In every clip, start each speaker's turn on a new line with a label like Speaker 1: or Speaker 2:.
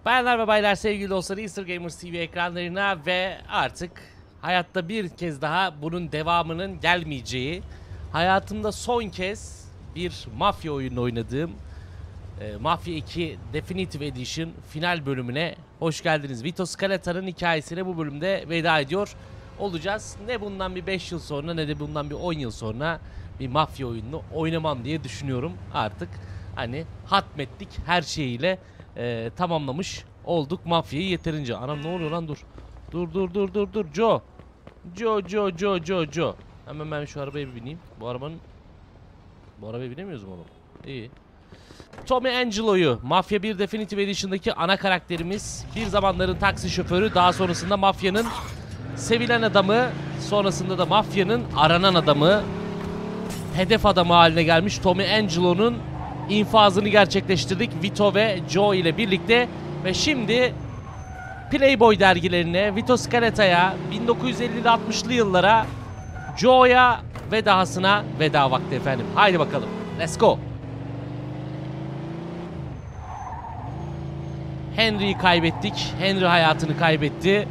Speaker 1: Bayanlar ve baylar, sevgili dostlar, Easter Gamers TV ekranlarına ve artık hayatta bir kez daha bunun devamının gelmeyeceği, hayatımda son kez bir Mafia oyununu oynadığım Mafia 2 Definitive Edition final bölümüne hoş geldiniz. Vito'nun hikayesine bu bölümde veda ediyor olacağız. Ne bundan bir 5 yıl sonra ne de bundan bir 10 yıl sonra bir Mafia oyununu oynamam diye düşünüyorum artık. Hani hatmettik, her şeyiyle tamamlamış olduk Mafia'yı yeterince. Anam ne oluyor lan, dur. Dur. Joe. Hemen ben şu arabaya bir bineyim. Bu arabaya binemiyoruz mu oğlum? İyi. Tommy Angelo'yu Mafia 1 Definitive Edition'daki ana karakterimiz, bir zamanların taksi şoförü, daha sonrasında Mafya'nın sevilen adamı, sonrasında da Mafya'nın aranan adamı, hedef adamı haline gelmiş Tommy Angelo'nun infazını gerçekleştirdik Vito ve Joe ile birlikte. Ve şimdi Playboy dergilerine, Videosu'ya, 1950'li 60'lı yıllara, Joe'ya ve dahasına veda vakti efendim. Haydi bakalım, let's go. Henry'yi kaybettik. Henry hayatını kaybetti.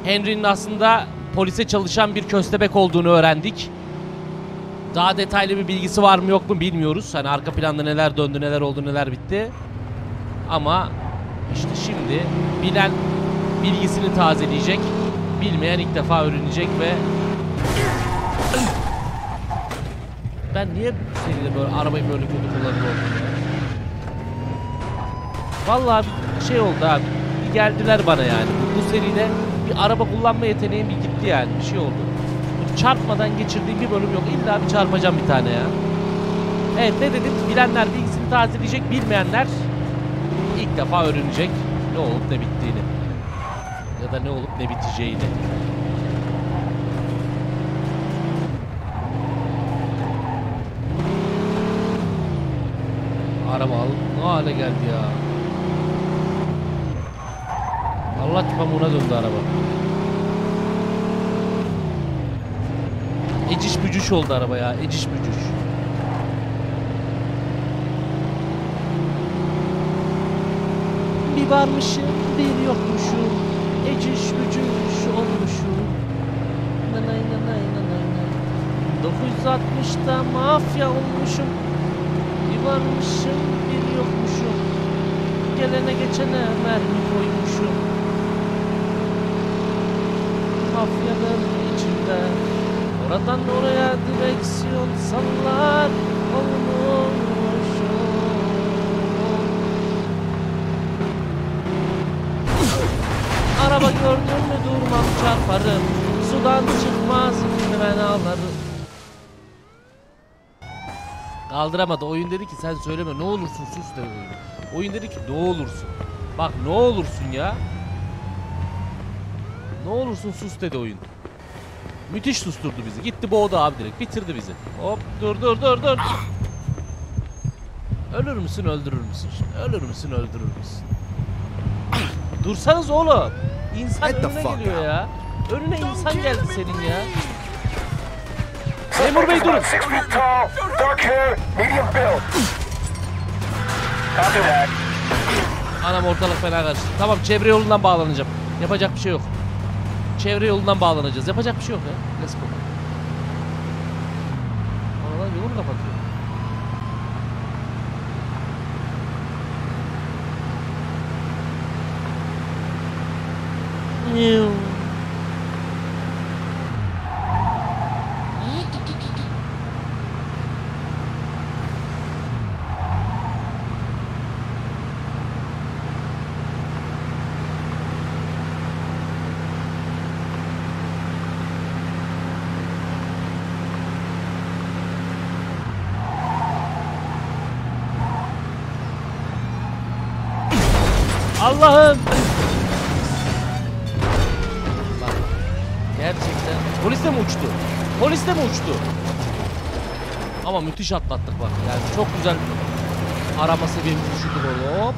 Speaker 1: Henry'nin aslında polise çalışan bir köstebek olduğunu öğrendik. Daha detaylı bir bilgisi var mı yok mu bilmiyoruz. Hani arka planda neler döndü, neler oldu, neler bitti. Ama işte şimdi bilen bilgisini tazeleyecek. Bilmeyen ilk defa öğrenecek ve... Ben niye seride böyle arabayı böyle kötü kullanıyorum? Vallahi bir şey oldu abi. Bir geldiler bana yani. Bu seride bir araba kullanma yeteneğim bir gitti yani. Bir şey oldu. Çarpmadan geçirdiğim bir bölüm yok. İlla bir çarpacağım bir tane ya. Evet, ne dedim? Bilenler bilgisini tazeleyecek, bilmeyenler ilk defa öğrenecek ne olup ne bittiğini. Ya da ne olup ne biteceğini. Araba ne hale geldi ya. Allah çupamuğuna döndü araba. Eciş bücüş oldu araba ya. Eciş bücüş. Bir varmışım, bir yokmuşum. Eciş bücüş olmuşum. Nanay. 960'da mafya olmuşum. Bir varmışım, bir yokmuşum. Gelene geçene mermi koymuşum. Mafyanın içinde. Oradan oraya direksiyon sallar olmuşum. Araba gördün mü durmam, çarparım. Sudan çıkmaz ben ağlarım. Kaldıramadı. Oyun dedi ki sen söyleme, ne olursun sus dedi oyun. Oyun dedi ki ne olursun. Bak ne olursun ya. Ne olursun sus dedi oyun. Müthiş susturdu bizi. Gitti boğdu abi direkt. Bitirdi bizi. Hop dur. Ölür müsün öldürür müsün? Ölür müsün öldürür müsün? Dursanız oğlum. İnsan önüne geliyor ya. Önüne insan geldi senin ya. Memur bey durun. Anam ortalık fena karıştı. Tamam, çevre yolundan bağlanacağım. Yapacak bir şey yok. Çevre yolundan bağlanacağız. Yapacak bir şey yok ya. Let's go. Aralar yolu mu kapatıyor? Allah'ım. Bak, gerçekten polis de mi uçtu? Polis de mi uçtu? Ama müthiş atlattık bak. Yani çok güzel arama seviyemizi düşürdük orada. Hop.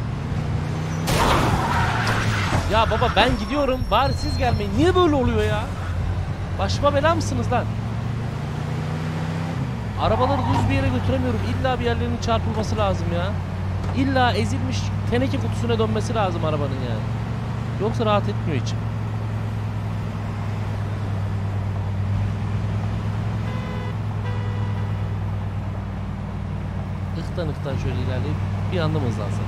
Speaker 1: Ya baba ben gidiyorum. Bari siz gelmeyin. Niye böyle oluyor ya? Başıma bela mısınız lan? Arabaları düz bir yere götüremiyorum. İlla bir yerlerinin çarpılması lazım ya. İlla ezilmiş teneke kutusuna dönmesi lazım arabanın yani. Yoksa rahat etmiyor içim. Ihtan şöyle ilerleyip bir anda mı hızlansam?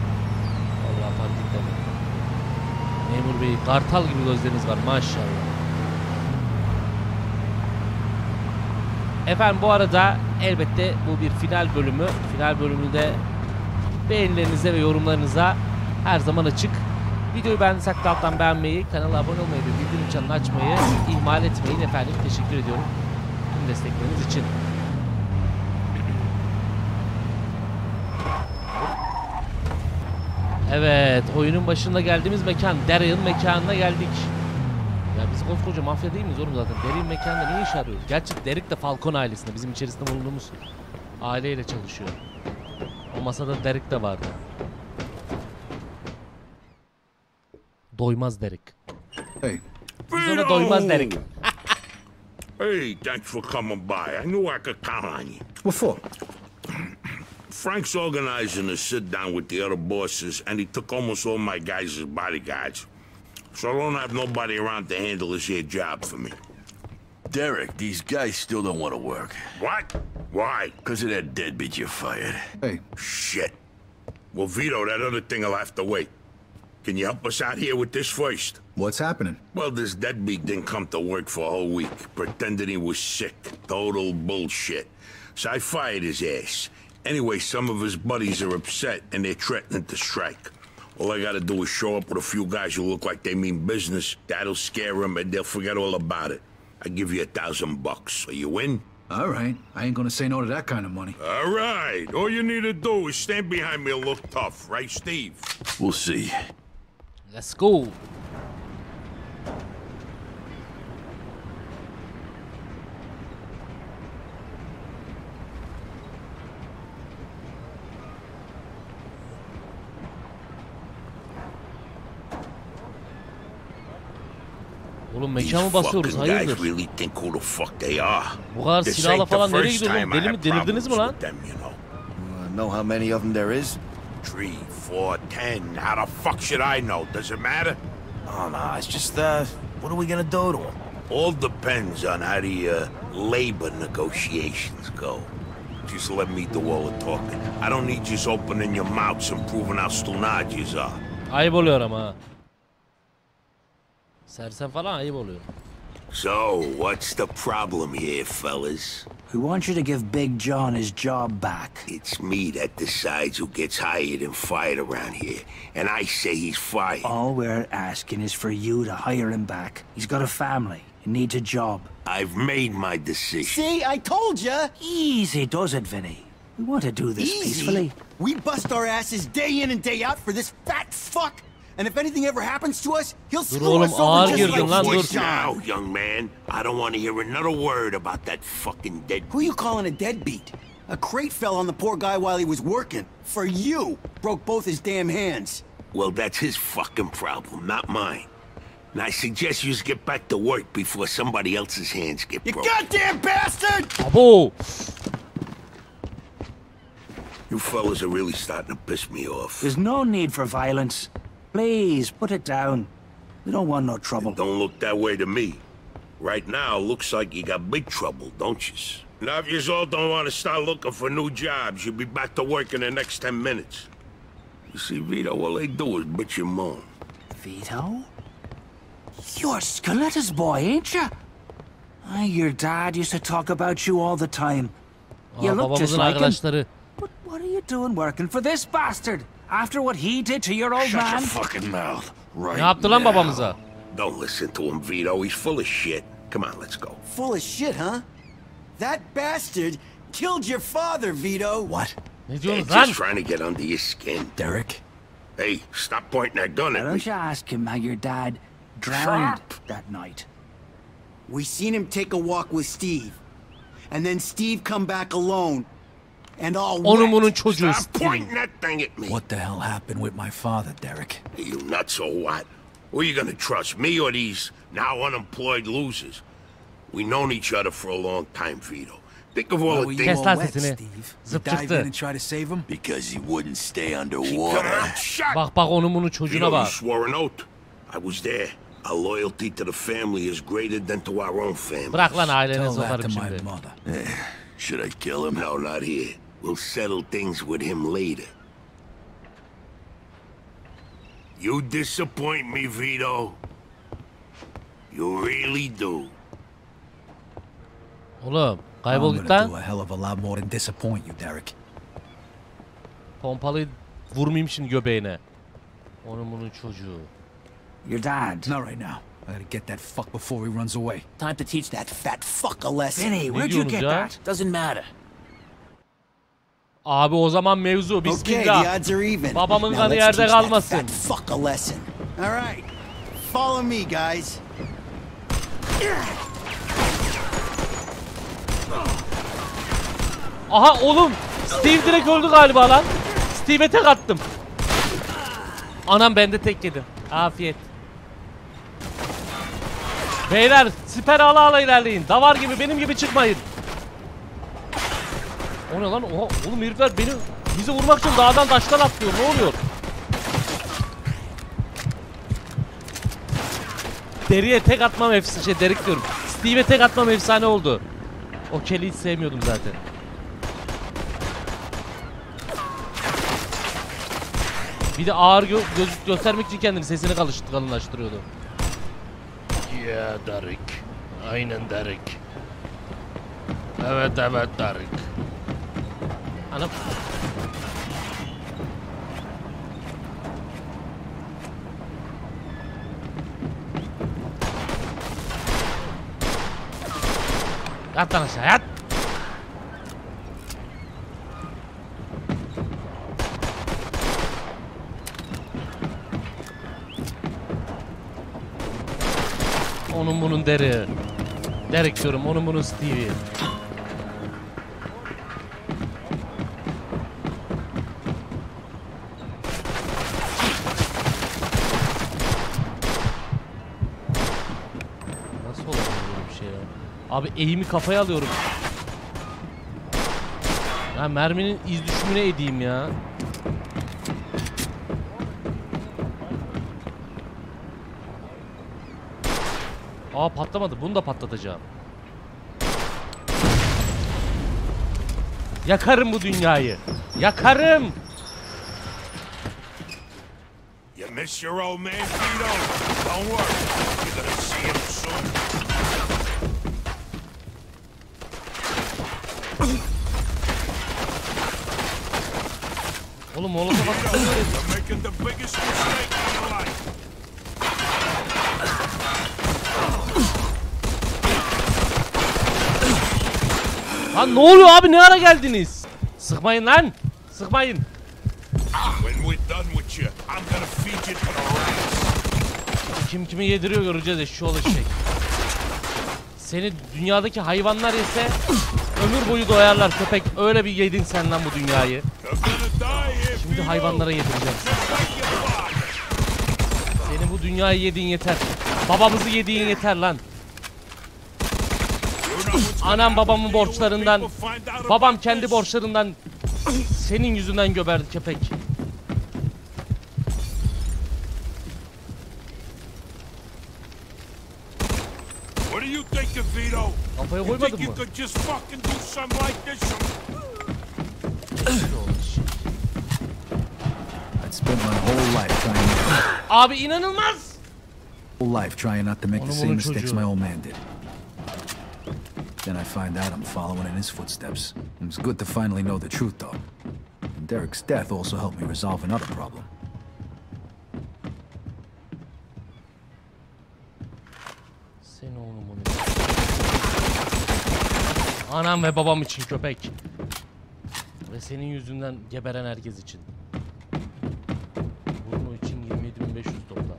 Speaker 1: Vallahi fark etmedim. Memur Bey, kartal gibi gözleriniz var maşallah. Efendim bu arada elbette bu bir final bölümü. Final bölümünde beğenilerinize ve yorumlarınıza her zaman açık. Videoyu beğendiyseniz alttan beğenmeyi, kanala abone olmayı ve bildirim çanını açmayı ihmal etmeyin efendim. Teşekkür ediyorum tüm destekleriniz için. Evet, oyunun başında geldiğimiz mekan, Derek'in mekanına geldik. Ya biz koskoca mafya değil miyiz oğlum zaten? Derek'in mekanında ne iş arıyoruz? Gerçi Derek de Falcon ailesinde, bizim içerisinde bulunduğumuz aileyle çalışıyor. O masada Derek de vardı. Doymaz Derek.
Speaker 2: Hey.
Speaker 1: Biz ona doymaz Derek.
Speaker 3: Hey, thanks for coming by. I knew I could count on you.
Speaker 2: What for?
Speaker 3: Frank's organizing a sit-down with the other bosses, and he took almost all my guys as bodyguards. So I don't have nobody around to handle this here job for me.
Speaker 4: Derek, these guys still don't want to work.
Speaker 3: What? Why?
Speaker 4: Because of that deadbeat you fired.
Speaker 2: Hey.
Speaker 3: Shit. Well, Vito, that other thing will have to wait. Can you help us out here with this first?
Speaker 2: What's happening?
Speaker 3: Well, this deadbeat didn't come to work for a whole week, pretending he was sick. Total bullshit. So I fired his ass. Anyway, some of his buddies are upset, and they're threatening to strike. All I gotta do is show up with a few guys who look like they mean business. That'll scare them, and they'll forget all about it. I give you $1,000. Are you in?
Speaker 2: All right. I ain't gonna say no to that kind of money.
Speaker 3: All right. All you need to do is stand behind me and look tough, right, Steve?
Speaker 4: We'll see.
Speaker 1: Let's go. Oğlum mekan mı basıyoruz? Hayırdır?
Speaker 3: Really think who the fuck they are.
Speaker 1: Bu kadar silahla falan nereye gidiyor oğlum? Deli mi? Delirdiniz mi lan?
Speaker 4: Know how many of them there is?
Speaker 3: 3, 4, 10. How the fuck should I know? Does it matter?
Speaker 4: Oh, no, it's just, what are we gonna do to them?
Speaker 3: All depends on how the labor negotiations go. Just let me do all the talking. I don't need just opening your mouths and proving how stunad you are.
Speaker 1: Ayıp oluyor ama ha. Sersem falan ayıp oluyor.
Speaker 3: So, what's the problem here, fellas?
Speaker 5: We want you to give Big John his job back.
Speaker 3: It's me that decides who gets hired and fired around here. And I say he's fired.
Speaker 5: All we're asking is for you to hire him back. He's got a family. He needs a job.
Speaker 3: I've made my decision.
Speaker 6: See, I told ya!
Speaker 5: Easy does it, Vinny. We want to do this peacefully.
Speaker 6: We bust our asses day in and day out for this fat fuck! And if anything ever happens to us, he'll screw
Speaker 1: oğlum,
Speaker 6: us over
Speaker 1: ağır
Speaker 6: just
Speaker 1: girdin
Speaker 6: like
Speaker 1: lan,
Speaker 6: Big
Speaker 1: dur.
Speaker 6: John.
Speaker 3: Now, young man, I don't want to hear another word about that fucking dead.
Speaker 6: Who you calling a deadbeat? A crate fell on the poor guy while he was working. For you. Broke both his damn hands.
Speaker 3: Well, that's his fucking problem, not mine. And I suggest you just get back to work before somebody else's hands get
Speaker 6: You
Speaker 3: broken.
Speaker 6: goddamn bastard!
Speaker 1: Abo.
Speaker 3: You fellas are really starting to piss me off.
Speaker 5: There's no need for violence. Please, put it down. We don't want no trouble.
Speaker 3: Don't look that way to me. Right now, looks like you got big trouble, don't you? Now, if you all don't want to start looking for new jobs, you'll be back to work in the next 10 minutes. You see, Vito, all they do is bitch and moan.
Speaker 5: Vito? You're Scoletta's boy, ain't you? Your dad used to talk about you all the time. You
Speaker 1: Aa,
Speaker 5: look just
Speaker 1: babamızın
Speaker 5: like him.
Speaker 1: arkadaşları.
Speaker 5: But what are you doing working for this bastard? After what he did to your old
Speaker 4: Shut
Speaker 5: man?
Speaker 4: your fucking mouth. Right
Speaker 1: Ne yaptı lan
Speaker 4: now.
Speaker 1: babamıza?
Speaker 3: Don't listen to him, Vito. He's full of shit. Come on, let's go.
Speaker 6: Full of shit, huh? That bastard killed your father, Vito.
Speaker 4: What?
Speaker 1: Ne
Speaker 3: They're
Speaker 1: diyorsunuz lan?
Speaker 3: just trying to get under your skin.
Speaker 4: Derek?
Speaker 3: Hey, stop pointing that gun
Speaker 5: Why
Speaker 3: at me.
Speaker 5: don't you ask him how your dad drowned that night?
Speaker 6: We seen him take a walk with Steve. And then Steve come back alone. And all
Speaker 1: Onun bunun
Speaker 6: wet.
Speaker 1: çocuğu.
Speaker 3: Stop pointing that thing at me.
Speaker 4: What the hell happened with my father, Derek?
Speaker 3: Are you nuts or what? Who are you gonna trust, me or these now unemployed losers? We known each other for a long time, Vito. Think of all the things.
Speaker 1: Kes lan sesini. Zıp
Speaker 2: Dive in
Speaker 1: çıktı.
Speaker 2: and try to save him?
Speaker 3: Because he wouldn't stay underwater.
Speaker 1: Bak bak onun bunun çocuğuna
Speaker 3: Vito, you
Speaker 1: bak.
Speaker 3: swore an oath. I was there. Our loyalty to the family is greater than to our own family.
Speaker 1: Bırak lan
Speaker 2: Tell
Speaker 1: ailene
Speaker 2: that to
Speaker 1: sokarım
Speaker 2: my
Speaker 1: şimdi.
Speaker 2: mother.
Speaker 3: Should I kill him? No, not here. We'll settle things with him later. You disappoint me, Vito. You really do.
Speaker 1: Oğlum
Speaker 2: I'm
Speaker 1: kaybol git
Speaker 2: gonna do
Speaker 1: lan.
Speaker 2: a hell of a lot more than disappoint you, Derek.
Speaker 1: Pompalıyı vurmayayım şimdi göbeğine. Onun bunun çocuğu.
Speaker 5: Your dad.
Speaker 2: Not right now. I gotta get that fuck before he runs away.
Speaker 6: Time to teach that fat fuck a lesson.
Speaker 5: Vinny, where'd you
Speaker 1: diyorsunuz
Speaker 5: get
Speaker 1: ya?
Speaker 5: that? Doesn't matter.
Speaker 1: Abi o zaman mevzu
Speaker 6: Okay, the
Speaker 1: bismillah.
Speaker 6: odds are even.
Speaker 1: Babamın
Speaker 6: Now
Speaker 1: kanı
Speaker 6: let's
Speaker 1: yerde
Speaker 6: teach that
Speaker 1: kalmasın.
Speaker 6: fat fuck a lesson. All right, follow me, guys.
Speaker 1: Aha oğlum. Steve direkt öldü galiba lan. Steve'e tek attım. Anam ben de tek yedim. Afiyet. Beyler siper ala ala ilerleyin. Davar gibi benim gibi çıkmayın. O ne lan? Oha, oğlum herifler bizi vurmak için dağdan taştan atlıyor. Ne oluyor? Deriye tek atmam efsane Derik diyorum. Steve'e tek atmam efsane oldu. O Kelly'i hiç sevmiyordum zaten. Bir de ağır göstermek için kendini sesini kalınlaştırıyordu. Ya Derek. Aynen Derek. Evet Derek. Anam. Yat lan aşağı yat. Onun bunun Derek. Derek diyorum, onun bunun Stevie. Nasıl olabilir böyle bir şey ya? Abi eğimi kafaya alıyorum. Ya merminin iz düşümüne edeyim ya. Aa patlamadı. Bunu da patlatacağım. Yakarım bu dünyayı. Yakarım.
Speaker 3: You miss your old man, Vito? Don't worry. You're gonna see him soon.
Speaker 1: Oğlum molotof atıyor.
Speaker 3: You're making the biggest mistake of your life.
Speaker 1: Lan ne oluyor abi? Ne ara geldiniz? Sıkmayın lan. Sıkmayın.
Speaker 3: When we're done with you, I'm gonna feed you to the rats.
Speaker 1: Kim kimi yediriyor göreceğiz eşşi olacak şey. Seni dünyadaki hayvanlar yese ömür boyu doyarlar köpek. Öyle bir yedin sen lan bu dünyayı.
Speaker 3: You're gonna die here,
Speaker 1: Şimdi
Speaker 3: Vito.
Speaker 1: hayvanlara yedireceğim.
Speaker 3: Just like your father.
Speaker 1: Senin bu dünyayı yediğin yeter. Babamızı yediğin yeter lan. Anam babamın borçlarından, babam kendi borçlarından senin yüzünden göberdi köpek.
Speaker 3: What do you think of Vito?
Speaker 1: Kafaya
Speaker 3: You
Speaker 1: koymadın
Speaker 3: think you
Speaker 1: mı?
Speaker 3: could just fucking do something like this?
Speaker 2: I'd spent my whole life trying
Speaker 1: Abi inanılmaz.
Speaker 2: not to make the
Speaker 1: Onun
Speaker 2: same
Speaker 1: bunun
Speaker 2: mistakes
Speaker 1: çocuğu.
Speaker 2: my old man did. Then I find out I'm following in his footsteps. It was good to finally know the truth, though. And Derek's death also helped me resolve another problem.
Speaker 1: Seni oğlum bunu. Anam ve babam için köpek. Ve senin yüzünden geberen herkes için. Bunun için 27.500 topla.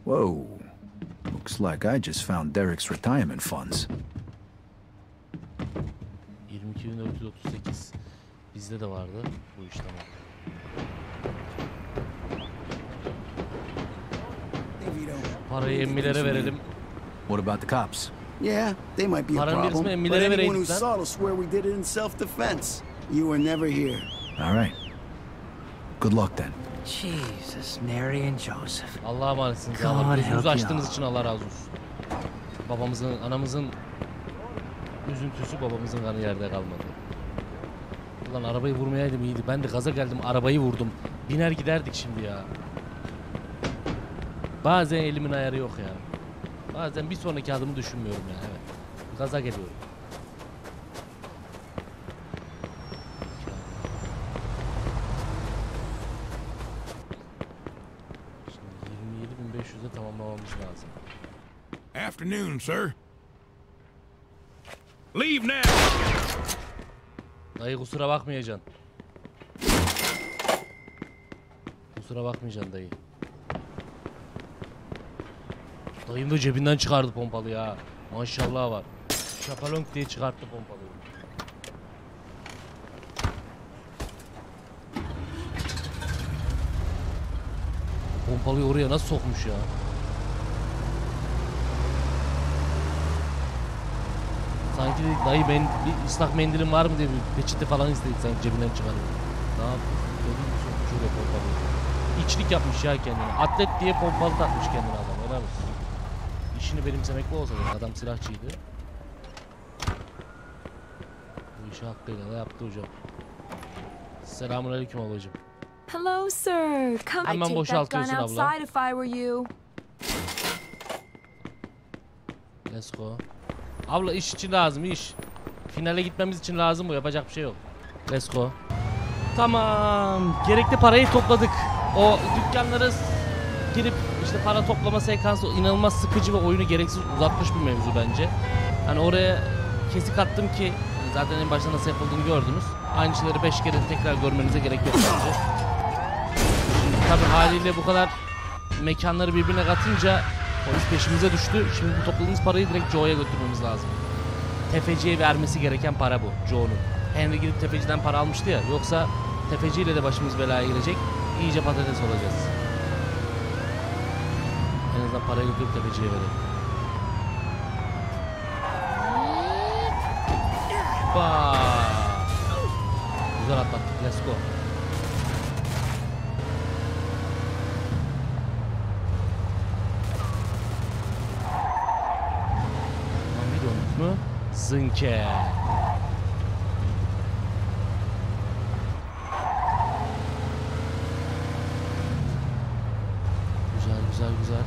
Speaker 2: Whoa. Looks like I just found Derek's retirement funds.
Speaker 1: 22.438. Bizde de vardı bu iş, tamam.
Speaker 6: Hey, Vito.
Speaker 1: Parayı emmilere verelim.
Speaker 2: What about the cops?
Speaker 6: Yeah, they might be a
Speaker 1: Paranın
Speaker 6: problem,
Speaker 1: birisine
Speaker 6: but
Speaker 1: millere
Speaker 6: anyone who
Speaker 1: vereydik lan.
Speaker 6: saw will swear we did it in self-defense. You were never here.
Speaker 2: All right. Good luck then.
Speaker 5: Jesus, Mary and Joseph.
Speaker 1: Allah'a emanetsiniz.
Speaker 5: God
Speaker 1: Allah gözünüzü
Speaker 5: help you.
Speaker 1: açtığınız için Allah razı olsun. Babamızın, anamızın üzüntüsü, babamızın kanı yerde kalmadı. Ulan arabayı vurmayaydım iyiydi. Ben de gaza geldim, arabayı vurdum. Biner giderdik şimdi ya. Bazen elimin ayarı yok ya. Bazen bir sonraki adımı düşünmüyorum ya. Evet. Gaza geliyorum. Şimdi 27.500'e tamamlamamız lazım.
Speaker 3: Afternoon, sir. Leave now!
Speaker 1: Dayı kusura bakmayacaksın. Kusura bakmayacaksın dayı. Dayım da cebinden çıkardı pompalı ya. Maşallah var. Şapalonk diye çıkarttı pompalıyı. Pompalıyı oraya nasıl sokmuş ya? Sanki dedik, dayı ben bir ıslak mendilim var mı diye bir peçete falan istedik, sanki cebinden çıkarıyor. Ne yaptı? Dedim sokmuş oraya pompalıyı. İçlik yapmış ya kendine. Atlet diye pompalı takmış kendine adam. Helal olsun. İşini benimsemekle olsa da adam silahçıydı. Bu işi hakkıyla da yaptı hocam. Selamünaleyküm ablacığım.
Speaker 7: Hello, sir. Come.
Speaker 1: Hemen
Speaker 7: I'd take that gun
Speaker 1: boşaltıyorsun abla.
Speaker 7: outside if I were you.
Speaker 1: Let's go. Abla iş için lazım, iş. Finale gitmemiz için lazım bu, yapacak bir şey yok. Let's go. Tamam. Gerekli parayı topladık. O dükkanlara girip işte para toplama sekansı inanılmaz sıkıcı ve oyunu gereksiz uzatmış bir mevzu bence. Hani oraya kesik attım ki zaten en başta nasıl yapıldığını gördünüz. Aynı şeyleri 5 kere tekrar görmenize gerek yok bence. Tabii haliyle bu kadar mekanları birbirine katınca polis peşimize düştü. Şimdi bu topladığımız parayı direkt Joe'ya götürmemiz lazım. Tefeciye vermesi gereken para bu, Joe'nun. Henry gidip tefeciden para almıştı ya. Yoksa tefeciyle de başımız belaya girecek. İyice patates olacağız. En azından parayı götürüp tefeciye verelim. Hoppa. Güzel atlattık. Let's go. Mu? Zınke. Güzel güzel güzel.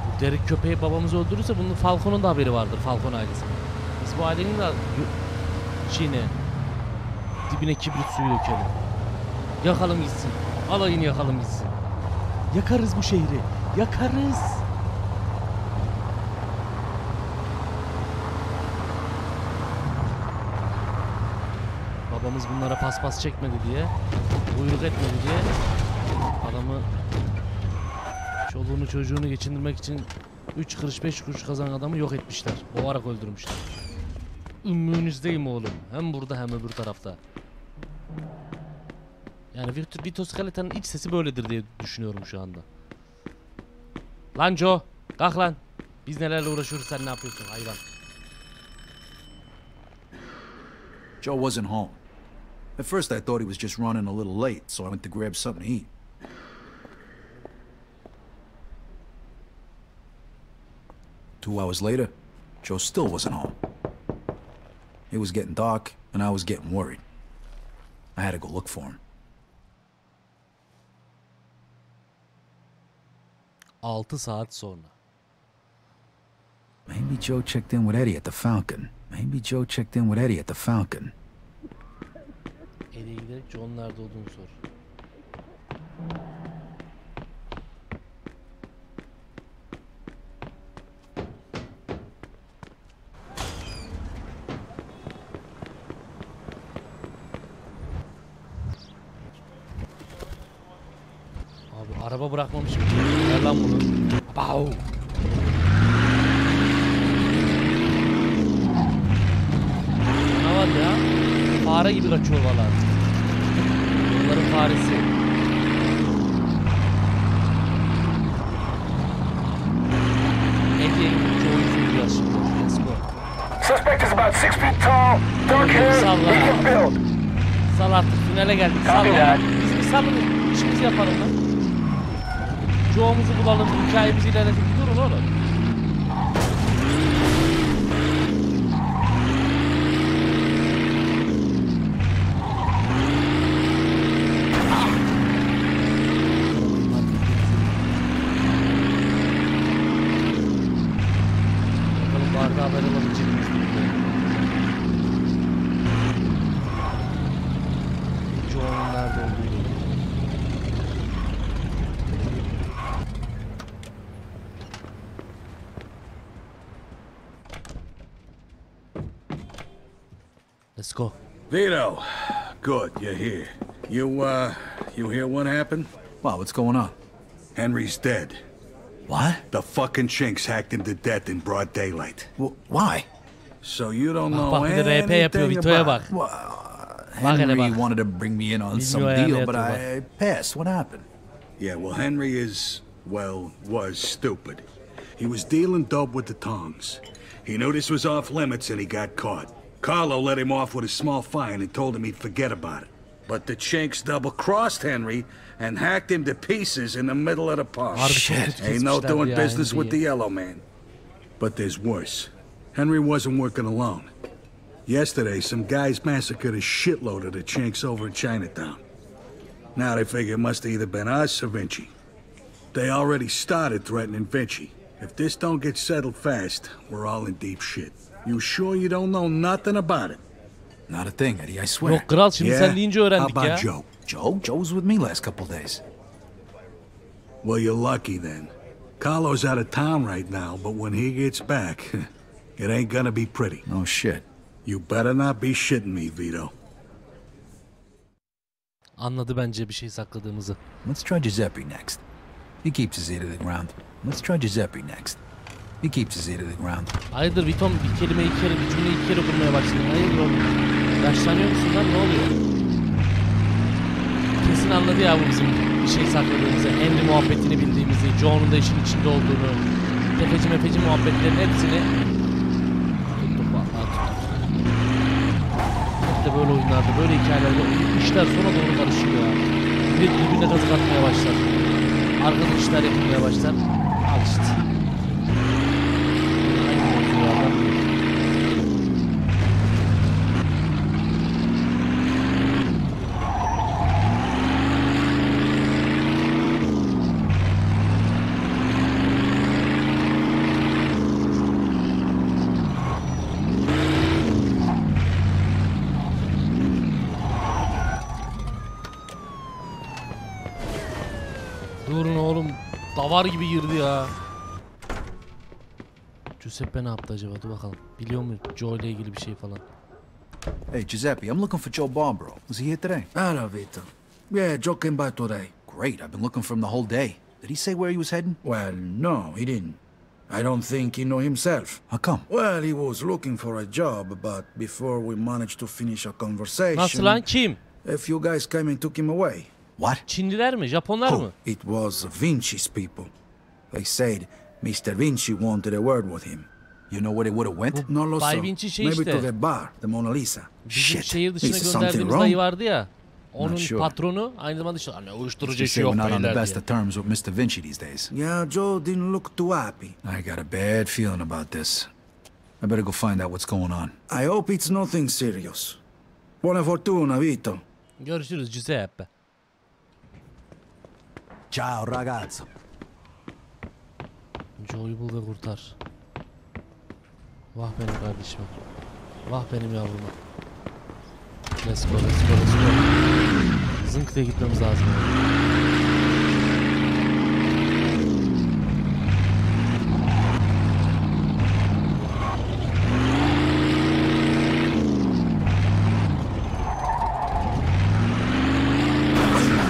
Speaker 1: Bu derik köpeği babamız öldürürse bunun Falcon'un da haberi vardır, Falcon ailesi. Biz bu ailenin de şeyine, dibine kibrit suyu dökelim. Yakalım gitsin. Alayını yakalım gitsin. Yakarız bu şehri. Yakarız. Babamız bunlara paspas çekmedi diye, buyruk etmedi diye adamı, çoluğunu çocuğunu geçindirmek için 3 kuruş 5 kuruş kazanan adamı yok etmişler. Boğarak öldürmüşler. Ümmünüzdeyim oğlum. Hem burada hem öbür tarafta. Yani Vito Skeleton'ın iç sesi böyledir diye düşünüyorum şu anda. Lan Joe, kalk lan. Biz nelerle uğraşıyoruz, sen ne yapıyorsun hayvan?
Speaker 2: Joe wasn't home. At first I thought he was just running a little late, so I went to grab something to eat. 2 hours later, Joe still wasn't home. It was getting dark, and I was getting worried. I had to go look for him.
Speaker 1: 6 saat sonra.
Speaker 2: Maybe Joe checked in with Eddie at the Falcon. Maybe Joe checked in with Eddie at the Falcon.
Speaker 1: Eddie'ye giderek Joe'nun nerede olduğunu sor. Abi araba bırakmamışım. Ver lan bunu. Pow. Ne var ya? Fare gibi kaçıyor valla. faresi. Ege'nin çoğu söylüyoruz şimdi. Let's go.
Speaker 8: Suspect is about 6 feet tall, dark hair, medium build.
Speaker 1: Sal artık, finale geldik. Sal ya. Biz bir salın, işimizi yapalım lan. Joe'muzu bulalım, hikayemizi ilerletelim. Durun oğlum. Bakalım barda haber alabilecek miyiz? Joe'nun nerede olduğunu. Let's go.
Speaker 9: Vito, good, you're here. You hear what happened?
Speaker 2: Wow, what's going on?
Speaker 9: Henry's dead.
Speaker 2: What?
Speaker 9: The fucking chinks hacked him to death in broad daylight.
Speaker 2: Why?
Speaker 9: So you don't know
Speaker 1: Bak bir de RP yapıyor,
Speaker 9: anything
Speaker 1: Vito'ya
Speaker 9: about
Speaker 1: bak.
Speaker 9: it?
Speaker 2: Henry
Speaker 1: hele bak.
Speaker 2: wanted to bring me in on some
Speaker 1: Bilmiyor
Speaker 2: deal,
Speaker 1: yani
Speaker 2: but
Speaker 1: yatıyor
Speaker 2: I passed. What happened?
Speaker 9: Yeah, well, Henry was stupid. He was dealing dope with the tongs. He knew this was off limits and he got caught. Carlo let him off with a small fine and told him he'd forget about it. But the chinks double-crossed Henry and hacked him to pieces in the middle of the park.
Speaker 1: Harbi çok kötü
Speaker 9: Ain't no
Speaker 1: kesmişler
Speaker 9: doing
Speaker 1: ya
Speaker 9: business with the
Speaker 1: Henry'yi.
Speaker 9: yellow man. But there's worse. Henry wasn't working alone. Yesterday, some guys massacred a shitload of the chinks over in Chinatown. Now they figure it must have either been us or Vinci. They already started threatening Vinci. If this don't get settled fast, we're all in deep shit. You sure you don't know nothing about it?
Speaker 2: Not a thing, Eddie, I swear.
Speaker 1: Yok kral, şimdi sen deyince
Speaker 9: How
Speaker 1: öğrendik
Speaker 9: about
Speaker 1: ya.
Speaker 9: Joe?
Speaker 2: Joe was with me last couple days.
Speaker 9: Well, you're lucky then. Carlo's out of town right now, but when he gets back, it ain't gonna be pretty.
Speaker 2: No shit.
Speaker 9: You better not be shitting me, Vito.
Speaker 1: Anladı bence bir şey sakladığımızı.
Speaker 2: Let's try Giuseppe next. He keeps his ear to the ground. Let's try Giuseppe next. He keeps his ear to the ground.
Speaker 1: Hayırdır Vito, bir kelime iki kere, bir cümle iki kere kurmaya başladın. Hayırdır oğlum? Yaşlanıyor musun lan, ne oluyor? Kesin anladı ya bu bizim bir şey sakladığımızı, Henry muhabbetini bildiğimizi, Joe'nun da işin içinde olduğunu, tefeci mefeci muhabbetlerin hepsini tuttuk vallahi tuttuk. Hep de böyle oyunlarda, böyle hikayelerde işler sona doğru karışıyor ya. Bir birbirine kazık atmaya başlar. Arkada işler yapmaya başlar. Al işte. Durun oğlum, davar gibi girdi ya. Giuseppe ne yaptı acaba? Dur bakalım. Biliyor mu Joe ile ilgili bir şey falan?
Speaker 2: Hey, Giuseppe, I'm looking for Joe Barbaro. Was he here today?
Speaker 10: Hello, Vito. Yeah, Joe came by today.
Speaker 2: Great, I've been looking for him the whole day. Did he say where he was heading?
Speaker 10: Well, no, he didn't. I don't think he knew himself.
Speaker 2: How come?
Speaker 10: Well, he was looking for a job, but before we managed to finish a conversation,
Speaker 1: Nasıl lan, kim?
Speaker 10: a few guys came and took him away.
Speaker 2: What?
Speaker 1: Çinliler mi? Japonlar mı?
Speaker 10: It was Vinci's people. They said Mr. Vinci wanted a word with him.
Speaker 2: You know where they would have went?
Speaker 10: No lo
Speaker 1: Bay
Speaker 10: so.
Speaker 1: Vinci şey
Speaker 10: Maybe
Speaker 1: işte.
Speaker 10: to the bar, the Mona Lisa.
Speaker 1: Bizim şehir dışına
Speaker 10: Is something
Speaker 1: gönderdiğimiz
Speaker 10: wrong?
Speaker 1: dayı vardı ya. Onun
Speaker 2: sure.
Speaker 1: patronu aynı zamanda işte hani uyuşturucu
Speaker 2: They
Speaker 1: işi
Speaker 2: say
Speaker 1: yok
Speaker 2: we're not on the
Speaker 1: beyler
Speaker 2: best
Speaker 1: diye.
Speaker 2: of terms with Mr. Vinci these days.
Speaker 10: Yeah, Joe didn't look too happy.
Speaker 2: I got a bad feeling about this. I better go find out what's going on.
Speaker 10: I hope it's nothing serious. Buona fortuna, Vito.
Speaker 1: Görüşürüz Giuseppe.
Speaker 2: Ciao, ragazzo.
Speaker 1: Joe'yu bul ve kurtar. Vah benim kardeşim. Vah benim yavrum. Let's go, let's go, let's go. Zınk diye gitmemiz lazım.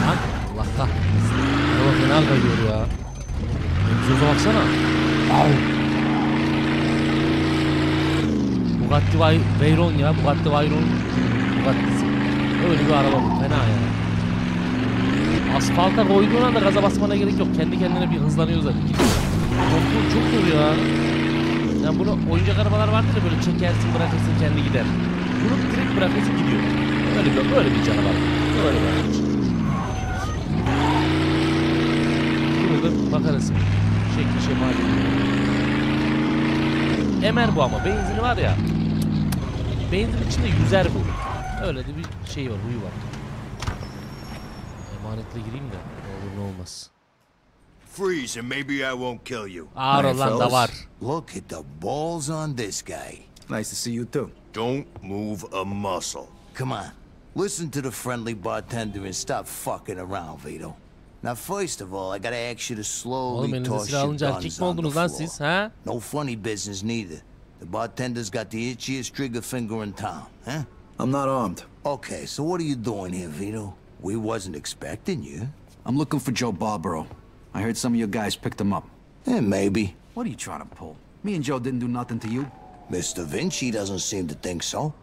Speaker 1: Lan, Allah kahretsin. Araba fena kayıyor ya. Egzoza baksana. Au. Bugatti Veyron ya. Bugatti Veyron Bugatti'si. Öyle bir araba bu. Fena ya. Asfalta koyduğun anda gaza basmana gerek yok. Kendi kendine bir hızlanıyor zaten. Kontrol çok zor ya. Yani bunu oyuncak arabalar vardır ya, böyle çekersin bırakırsın kendi gider. Bunu direkt bırakırsın gidiyor. Böyle bir canavar. Böyle bir. Burada bakarız. Şekli şemali. Emer bu ama benzini var ya. Benzin içinde yüzer bu. Öyle de bir şey var, huyu var. Emanetle gireyim de ne olur ne olmaz.
Speaker 4: Freeze and maybe I won't kill you.
Speaker 1: Ağır olan da var.
Speaker 4: Look at the balls on this guy.
Speaker 10: Nice to see you too.
Speaker 4: Don't move a muscle. Come on. Listen to the friendly bartender and stop fucking around, Vito. Now, first of all, I gotta ask you to slowly toss your guns on the floor. No funny business neither. The bartender's got the itchiest trigger finger in town, huh?
Speaker 10: I'm not armed.
Speaker 4: Okay, so what are you doing here, Vito? We wasn't expecting you.
Speaker 2: I'm looking for Joe Barbaro. I heard some of your guys picked him up.
Speaker 4: Maybe.
Speaker 2: What are you trying to pull? Me and Joe didn't do nothing to you.
Speaker 4: Mr. Vinci doesn't seem to think so.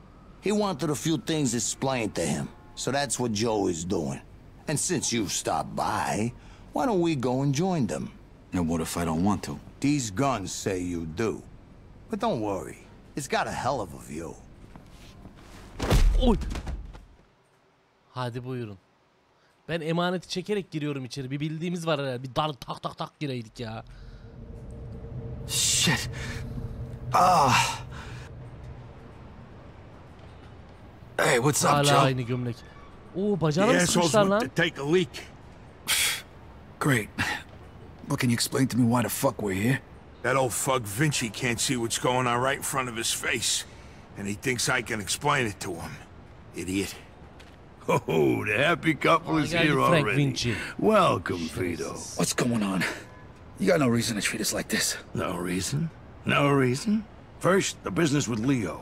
Speaker 4: He wanted a few things explained to him, so that's what Joe is doing. And since you've stopped by, why don't we go and join them?
Speaker 2: And what if I don't want to?
Speaker 4: These guns say you do. But don't worry, it's got a hell of a view.
Speaker 1: Oy. Hadi buyurun. Ben emaneti çekerek giriyorum içeri. Bir bildiğimiz var herhalde. Bir dar tak tak tak gireydik ya.
Speaker 10: Shit. Ah. Hey, what's up, Joe?
Speaker 1: Hala aynı gömlek. Oo, bacağına mı sıkmışlar lan?
Speaker 3: Take a leak.
Speaker 2: Great. But can you explain to me why the fuck we're here?
Speaker 3: That old fuck Vinci can't see what's going on right in front of his face. And he thinks I can explain it to him. Idiot.
Speaker 11: Oh, the happy couple is here already.
Speaker 1: Vinci.
Speaker 11: Welcome, Vito.
Speaker 2: What's going on? You got no reason to treat us like this.
Speaker 11: No reason? No reason? First, the business with Leo.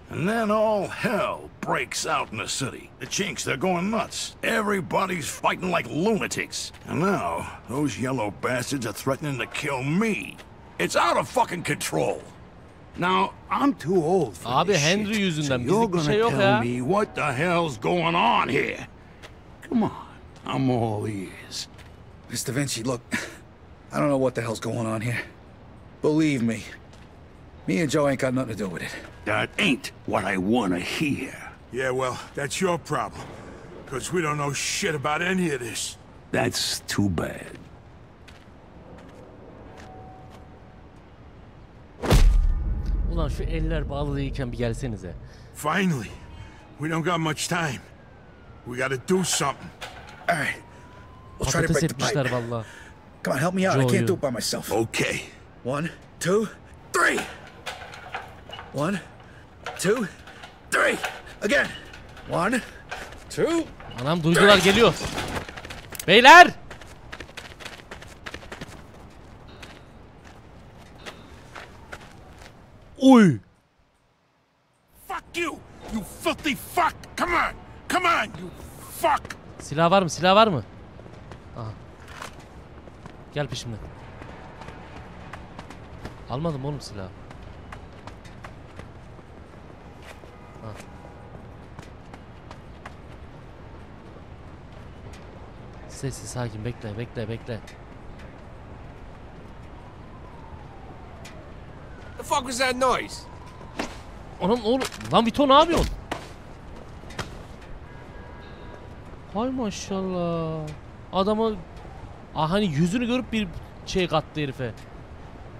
Speaker 11: And then all hell breaks out in the city. The chinks, they're going nuts. Everybody's fighting like lunatics. And now, those yellow bastards are threatening to kill me. It's out of fucking control. Now, I'm too old for
Speaker 1: Abi
Speaker 11: this
Speaker 1: Henry
Speaker 11: shit,
Speaker 1: yüzünden
Speaker 11: so you're
Speaker 1: bizlik bir
Speaker 11: gonna
Speaker 1: şey yok
Speaker 11: tell
Speaker 1: ya.
Speaker 11: me what the hell's going on here. Come on, I'm all ears.
Speaker 2: Mr. Vinci, look, I don't know what the hell's going on here. Believe me, me and Joe ain't got nothing to do with it.
Speaker 11: That ain't what I wanna hear.
Speaker 3: Yeah, well, that's your problem. Because we don't know shit about any of this.
Speaker 11: That's too bad.
Speaker 1: Ulan şu eller bağlı değilken bir gelsenize.
Speaker 3: Finally. We don't got much time. We gotta do something.
Speaker 2: All right, we'll try to
Speaker 1: Patates
Speaker 2: break the pipe.
Speaker 1: etmişler valla.
Speaker 2: Come on, help me out. I can't do it by myself.
Speaker 3: Okay.
Speaker 2: 1, 2, 3. 1, 2, 3. Again. 1, 2.
Speaker 1: Anam duydular, geliyor. Beyler! Uy!
Speaker 3: Fuck you! You filthy fuck! Come on! Come on, you fuck!
Speaker 1: Silah var mı? Silah var mı? Aha. Gel peşimden. Almadım oğlum silahı. Ha. Sessiz, sakin, bekle, bekle, bekle.
Speaker 12: The fuck was that noise?
Speaker 1: Oğlum, lan Vito ne yapıyorsun? Hay maşallah. Adama hani yüzünü görüp bir şey kattı herife.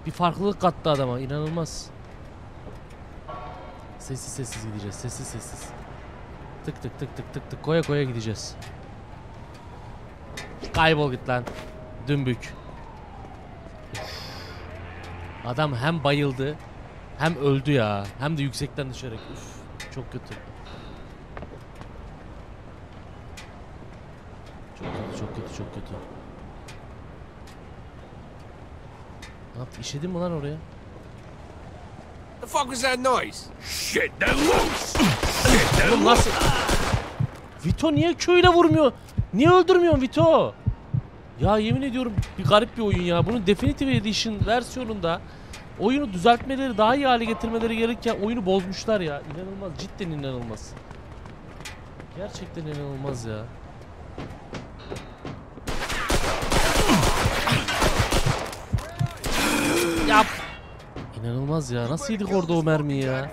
Speaker 1: Bir farklılık kattı adama. İnanılmaz. Sessiz sessiz gideceğiz. Sessiz sessiz. Tık tık tık tık tık tık koya koya gideceğiz. Kaybol git lan. Dümbük. Adam hem bayıldı hem öldü ya. Hem de yüksekten düşerek. Uf, çok kötü. Çok kötü, çok kötü, çok kötü. Ne yaptı? İşedin mi lan oraya?
Speaker 12: The fuck was that noise?
Speaker 11: Shit, they're loose! Shit, they're
Speaker 1: Oğlum nasıl? Vito niye köyle vurmuyor? Niye öldürmüyorsun Vito? Ya yemin ediyorum bir garip bir oyun ya. Bunun Definitive Edition versiyonunda oyunu düzeltmeleri, daha iyi hale getirmeleri gerekirken oyunu bozmuşlar ya. İnanılmaz, cidden inanılmaz. Gerçekten inanılmaz ya. Yap. İnanılmaz ya. Nasıl yedik orada o mermiyi ya?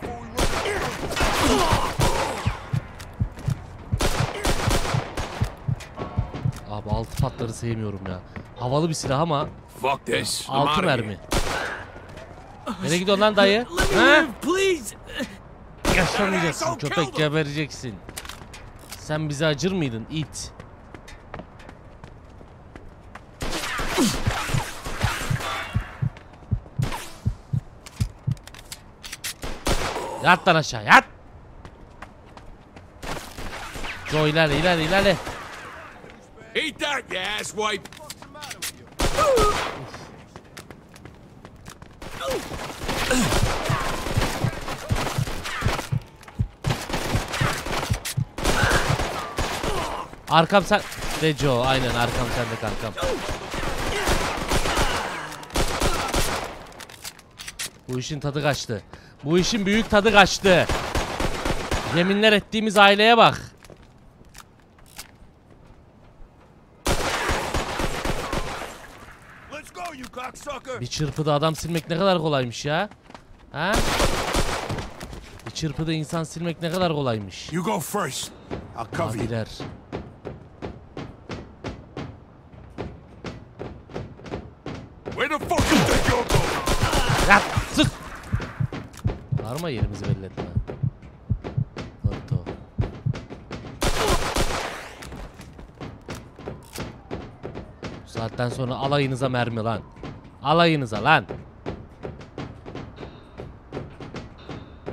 Speaker 1: Abi altı patları sevmiyorum ya. Havalı bir silah ama altı mermi. Nereye gidiyorsun lan dayı? Ha? Yaşlamayacaksın köpek, gebereceksin. Sen bize acır mıydın it? Yat lan aşağı, yat. Joe ilerle, ilerle, ilerle.
Speaker 12: Eat that, you asswipe.
Speaker 1: Arkam sen de Joe, aynen arkam sende kankam. Bu işin tadı kaçtı. Bu işin büyük tadı kaçtı. Yeminler ettiğimiz aileye bak. Bir çırpıda adam silmek ne kadar kolaymış ya. Ha? Bir çırpıda insan silmek ne kadar kolaymış.
Speaker 11: You go first. I'll cover you.
Speaker 1: Abiler.
Speaker 11: Where the fuck you think you're going?
Speaker 1: Ya sus. Varma yerimizi belli etme. Vito. Bu saatten sonra alayınıza mermi lan. Alayınıza lan.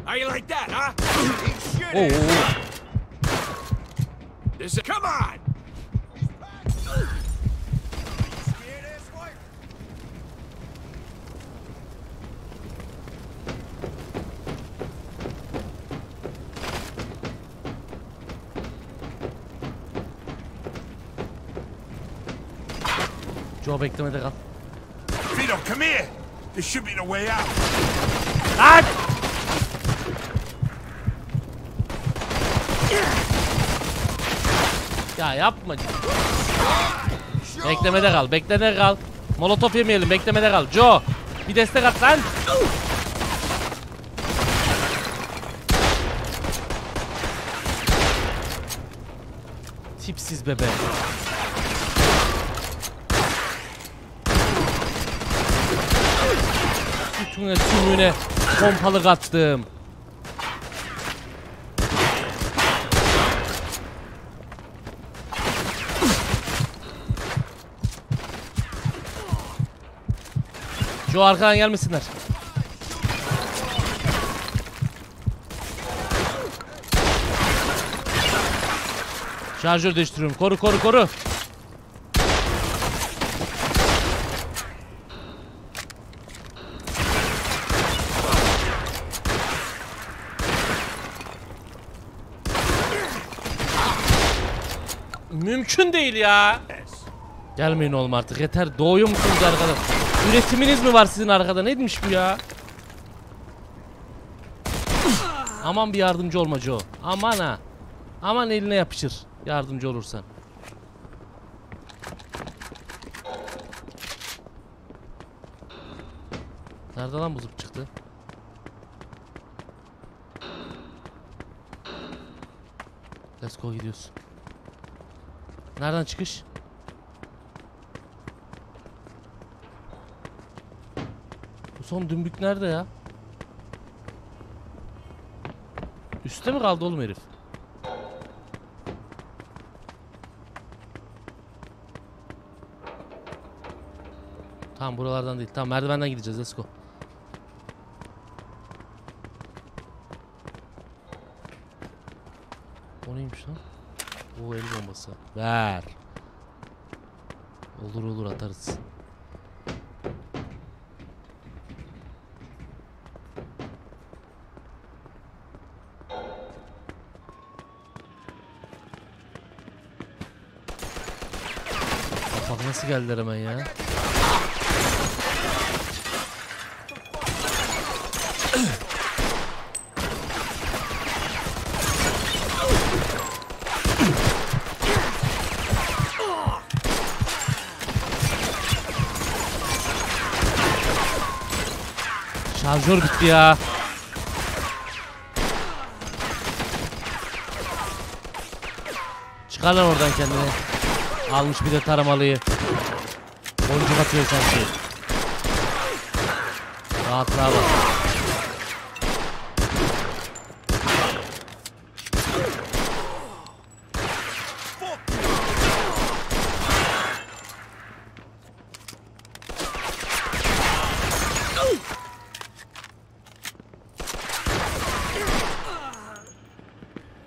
Speaker 12: How you like that, huh?
Speaker 1: Oo.
Speaker 12: Come on!
Speaker 1: Joe beklemede kal.
Speaker 11: Vito, come here. This should be the way out.
Speaker 1: Lan! Ya yapma. Beklemede kal, beklemede kal. Molotof yemeyelim, beklemede kal. Joe, bir destek at lan. Tipsiz bebe. Bütüne tümüne pompalı kattım. Joe arkadan gelmesinler. Şarjör değiştiriyorum. Koru, koru, koru. Mümkün değil ya. Gelmeyin oğlum artık yeter. Doğuyor musunuz arkadan? Üretiminiz mi var sizin arkada? Neymiş bu ya? Aman bir yardımcı olma Joe. Aman ha. Aman eline yapışır. Yardımcı olursan. Nerede lan bu zıp çıktı? Let's go, gidiyoruz. Nereden çıkış? Bu son dümbük nerede ya? Üste mi kaldı oğlum herif? Tamam buralardan değil. Tamam merdivenden gideceğiz. Let's go. O neymiş lan? O el bombası. Ver. Olur olur atarız. Bak nasıl geldiler hemen ya. Şarjör bitti ya. Çıkar lan oradan kendine. Almış bir de taramalıyı. Boncuk atıyor sanki. Rahatlığa bak.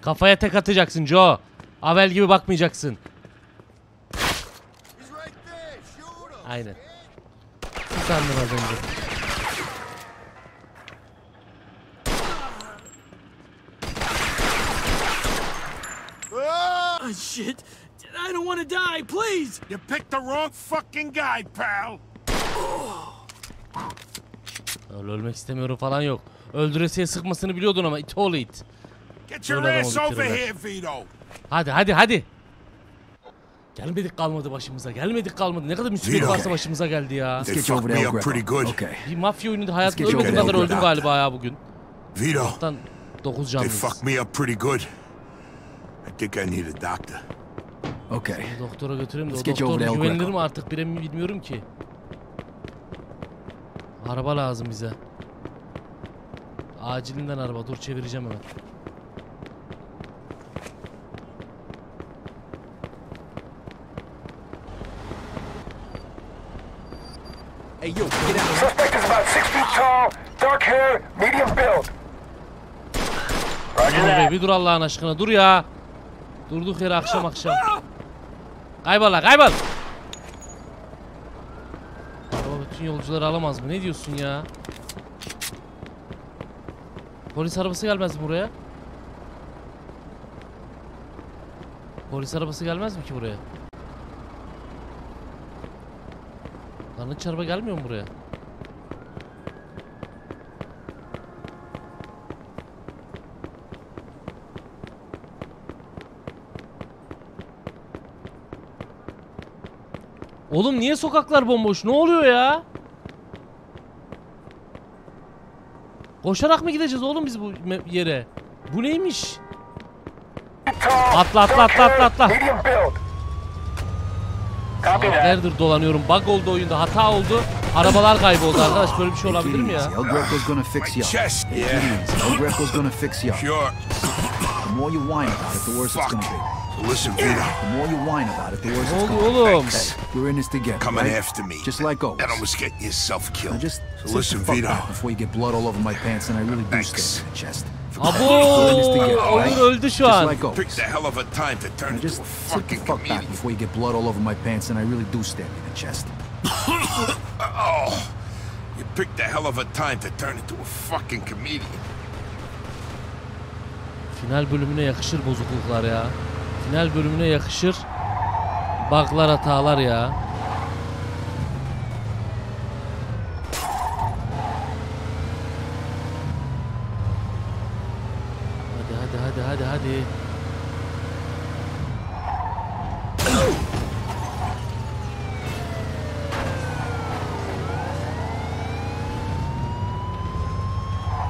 Speaker 1: Kafaya tek atacaksın Joe. Avel gibi bakmayacaksın. Aynen. Sandım az önce.
Speaker 12: Oh shit! I don't want to die, please.
Speaker 11: You picked the wrong fucking guy, pal.
Speaker 1: Öyle ölmek istemiyorum falan yok. Öldüresiye sıkmasını biliyordun ama it all it.
Speaker 11: Get your ass over here, Vito.
Speaker 1: Hadi. Gelmedik kalmadı başımıza. Gelmedik kalmadı. Ne kadar musibet varsa başımıza geldi ya.
Speaker 3: They fucked me up pretty good.
Speaker 1: Bir mafya oyununda hayatımda ölmediğim kadar öldüm galiba ya bugün.
Speaker 3: Vito,
Speaker 1: 9
Speaker 3: they
Speaker 1: canlıyız.
Speaker 3: fucked me up pretty good. I think I need a doctor.
Speaker 2: Okay.
Speaker 1: Doktora götüreyim de o
Speaker 2: Let's get you over
Speaker 1: doktor
Speaker 2: to El
Speaker 1: güvenilir
Speaker 2: Greco.
Speaker 1: mi artık bilmiyorum ki. Araba lazım bize. Acilinden araba. Dur çevireceğim hemen.
Speaker 8: Hey, yo, get out. Suspect is about 6 feet tall, dark hair, medium build. Roger that.
Speaker 1: Bir dur Allah'ın aşkına dur ya. Durduk yere akşam. Kaybol la kaybol. Araba bütün yolcuları alamaz mı? Ne diyorsun ya? Polis arabası gelmez mi buraya? Polis arabası gelmez mi ki buraya? Lan hiç araba gelmiyor mu buraya? Oğlum niye sokaklar bomboş? Ne oluyor ya? Koşarak mı gideceğiz oğlum biz bu yere? Bu neymiş? Atla. Saatlerdir dolanıyorum. Bug oldu oyunda. Hata oldu. Arabalar kayboldu arkadaş. Böyle bir şey olabilir mi ya?
Speaker 2: El Greco's gonna fix you.
Speaker 3: Chest, yeah.
Speaker 2: El Greco's gonna fix you.
Speaker 3: Sure.
Speaker 2: The more you whine about it, the worse it's gonna be.
Speaker 3: Listen, Vito.
Speaker 2: The more you whine about it, the worse it's
Speaker 1: Ne
Speaker 2: gonna
Speaker 1: oldu
Speaker 2: be.
Speaker 1: oğlum?
Speaker 2: Hey, we're in this together,
Speaker 3: Coming
Speaker 2: right?
Speaker 3: after me.
Speaker 2: Just like always.
Speaker 3: And almost getting yourself
Speaker 2: Now
Speaker 3: killed.
Speaker 2: just
Speaker 3: So
Speaker 2: sit
Speaker 3: listen,
Speaker 2: the fuck
Speaker 3: Vito.
Speaker 2: back before you get blood all over my pants and I really do
Speaker 3: Thanks.
Speaker 2: stab you in the chest.
Speaker 1: Abo!
Speaker 2: We're in this together,
Speaker 1: Oyun
Speaker 2: right?
Speaker 1: öldü şu
Speaker 2: Just
Speaker 1: an.
Speaker 2: like always.
Speaker 3: Picked a hell of a time to turn
Speaker 2: Now
Speaker 3: into
Speaker 2: just
Speaker 3: a
Speaker 2: sit the
Speaker 3: fucking
Speaker 2: fuck back
Speaker 3: comedian.
Speaker 2: before you get blood all over my pants and I really do stab you in the chest.
Speaker 3: Oh, you picked a hell of a time to turn into a fucking comedian.
Speaker 1: Final bölümüne yakışır bozukluklar ya. Final bölümüne yakışır. Bug'lar, hatalar ya. Hadi.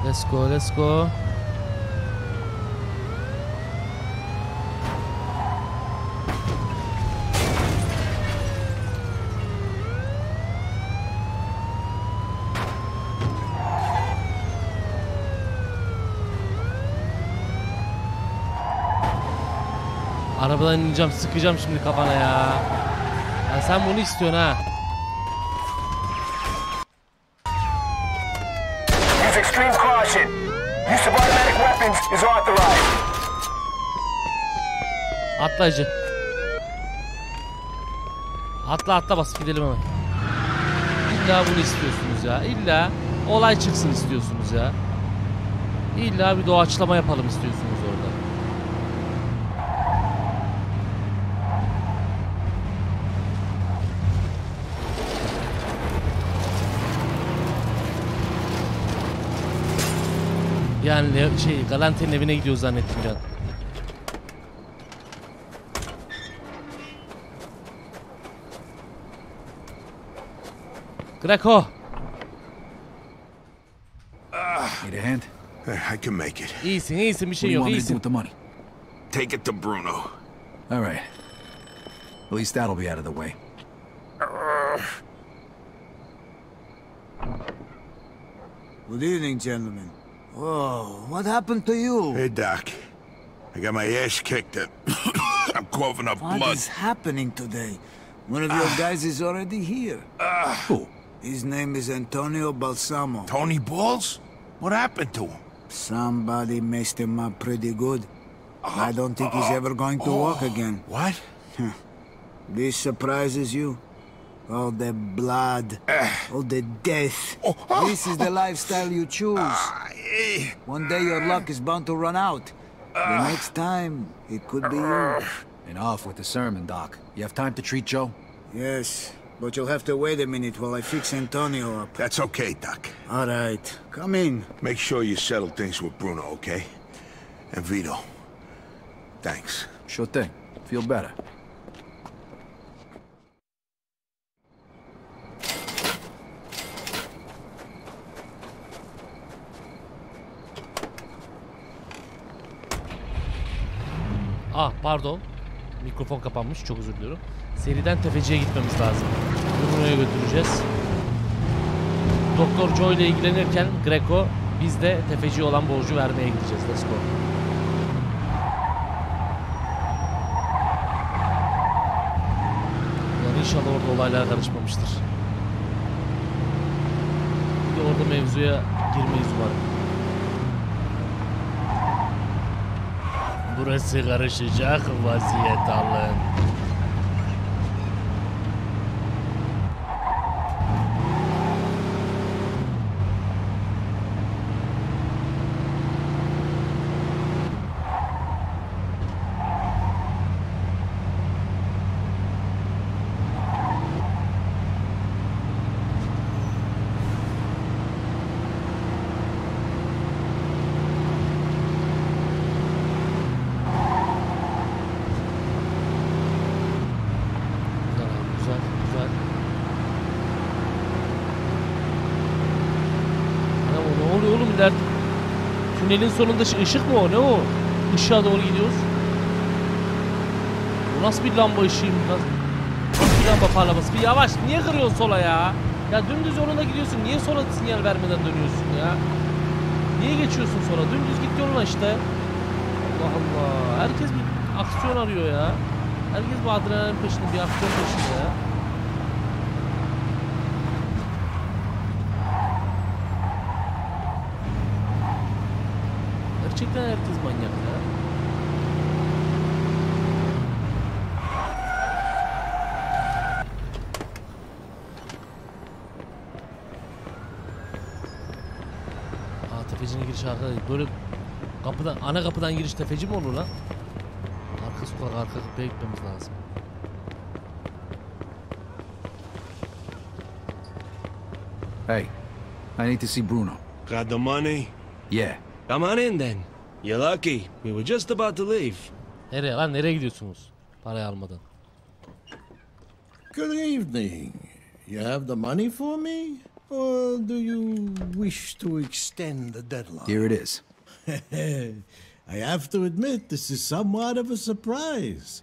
Speaker 1: Let's go. Arabadan ineceğim, sıkacağım şimdi kafana ya. Ya sen bunu istiyorsun ha.
Speaker 8: Use extreme caution. Use of automatic weapons is authorized.
Speaker 1: Atla acı. Atla basıp gidelim hemen. İlla bunu istiyorsunuz ya. İlla olay çıksın istiyorsunuz ya. İlla bir doğaçlama yapalım istiyorsunuz orada. Yani Galante'nin evine gidiyoruz zannettim can. Greco.
Speaker 2: a hand?
Speaker 3: I can make it.
Speaker 1: İyisin, iyisin, bir şey
Speaker 2: What do
Speaker 1: yok,
Speaker 2: you want me to do
Speaker 1: iyisin.
Speaker 2: with the money?
Speaker 3: Take it to Bruno.
Speaker 2: All right. At least that'll be out of the way.
Speaker 10: Good evening, gentlemen. Whoa, what happened to you?
Speaker 3: Hey, Doc. I got my ass kicked and I'm coughing up blood.
Speaker 10: What is happening today? One of your guys is already here.
Speaker 3: Who?
Speaker 10: His name is Antonio Balsamo.
Speaker 3: Tony Balls? What happened to him?
Speaker 10: Somebody messed him up pretty good. I don't think he's ever going to walk again.
Speaker 3: What?
Speaker 10: This surprises you? All the blood, all the death. This is the lifestyle you choose. One day your luck is bound to run out. The next time, it could be you.
Speaker 2: And off with the sermon, Doc. You have time to treat Joe?
Speaker 10: Yes, but you'll have to wait a minute while I fix Antonio up.
Speaker 3: That's okay, Doc.
Speaker 10: All right, come in.
Speaker 3: Make sure you settle things with Bruno, okay? And Vito. Thanks.
Speaker 2: Sure thing. Feel better.
Speaker 1: Ah pardon. Mikrofon kapanmış. Çok özür diliyorum. Seriden tefeciye gitmemiz lazım. Bruno'ya götüreceğiz. Doktor Joe ile ilgilenirken Greco, biz de tefeci olan borcu vermeye gideceğiz. Let's go. Yani inşallah orada olaylar karışmamıştır. Bir de orada mevzuya girmeyiz umarım. Burası karışacak vaziyet alın. Tünelin sonunda ışık mı o? Ne o? Işığa doğru gidiyoruz. Bu nasıl bir lamba ışığıyım? Nasıl bir lamba parlaması? Bir yavaş. Niye kırıyorsun sola ya? Ya dümdüz yoluna gidiyorsun. Niye sola sinyal vermeden dönüyorsun ya? Niye geçiyorsun sola? Dümdüz git yoluna işte. Allah Allah. Herkes bir aksiyon arıyor ya. Herkes bu adrenalin peşinde, bir aksiyon peşinde ya. Gerçekten herkes manyak ya. Aa, tefecinin girişi arkada değil. Böyle kapıdan, ana kapıdan giriş tefeci mi olur lan? Arka sokak, arka kapıya gitmemiz lazım.
Speaker 2: Hey, I need to see Bruno.
Speaker 13: Got the money?
Speaker 2: Yeah.
Speaker 13: Come on in then. You're lucky. We were just about to leave.
Speaker 1: Nereye lan? Nereye gidiyorsunuz? Parayı almadan.
Speaker 14: Good evening. You have the money for me? Or do you wish to extend the deadline?
Speaker 2: Here it is.
Speaker 14: I have to admit, this is somewhat of a surprise.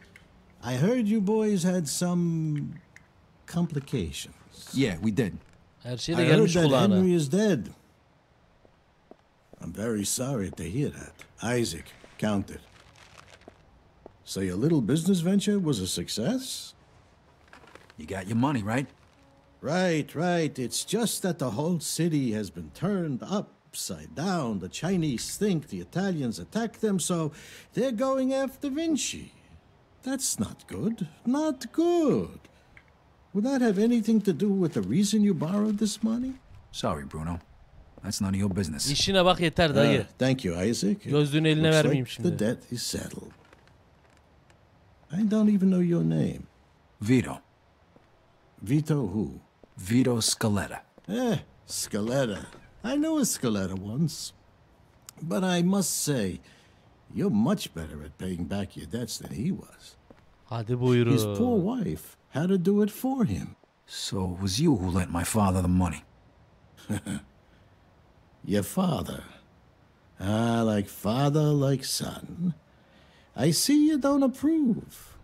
Speaker 14: I heard you boys had some complications.
Speaker 2: Yeah, we did.
Speaker 1: Her şey
Speaker 14: I
Speaker 1: de
Speaker 14: heard
Speaker 1: gelmiş
Speaker 14: that
Speaker 1: kulağına.
Speaker 14: Henry is dead. I'm very sorry to hear that. Isaac, count it. So your little business venture was a success?
Speaker 2: You got your money, right?
Speaker 14: Right. It's just that the whole city has been turned upside down. The Chinese think the Italians attacked them, so they're going after Vinci. That's not good. Not good. Would that have anything to do with the reason you borrowed this money?
Speaker 2: Sorry, Bruno. That's none of your business.
Speaker 1: İşine bak yeter dayı.
Speaker 14: Thank you, Isaac.
Speaker 1: Gözlüğünü eline
Speaker 14: Looks
Speaker 1: vermeyeyim
Speaker 14: like
Speaker 1: şimdi.
Speaker 14: the debt is settled. I don't even know your name.
Speaker 2: Vito.
Speaker 14: Vito who?
Speaker 2: Vito Scaletta.
Speaker 14: Scaletta. I knew a Scaletta once. But I must say, you're much better at paying back your debts than he was.
Speaker 1: Hadi buyurun.
Speaker 14: His poor wife had to do it for him.
Speaker 2: So it was you who lent my father the money.
Speaker 14: Your father. Like father, like son. I see you don't approve.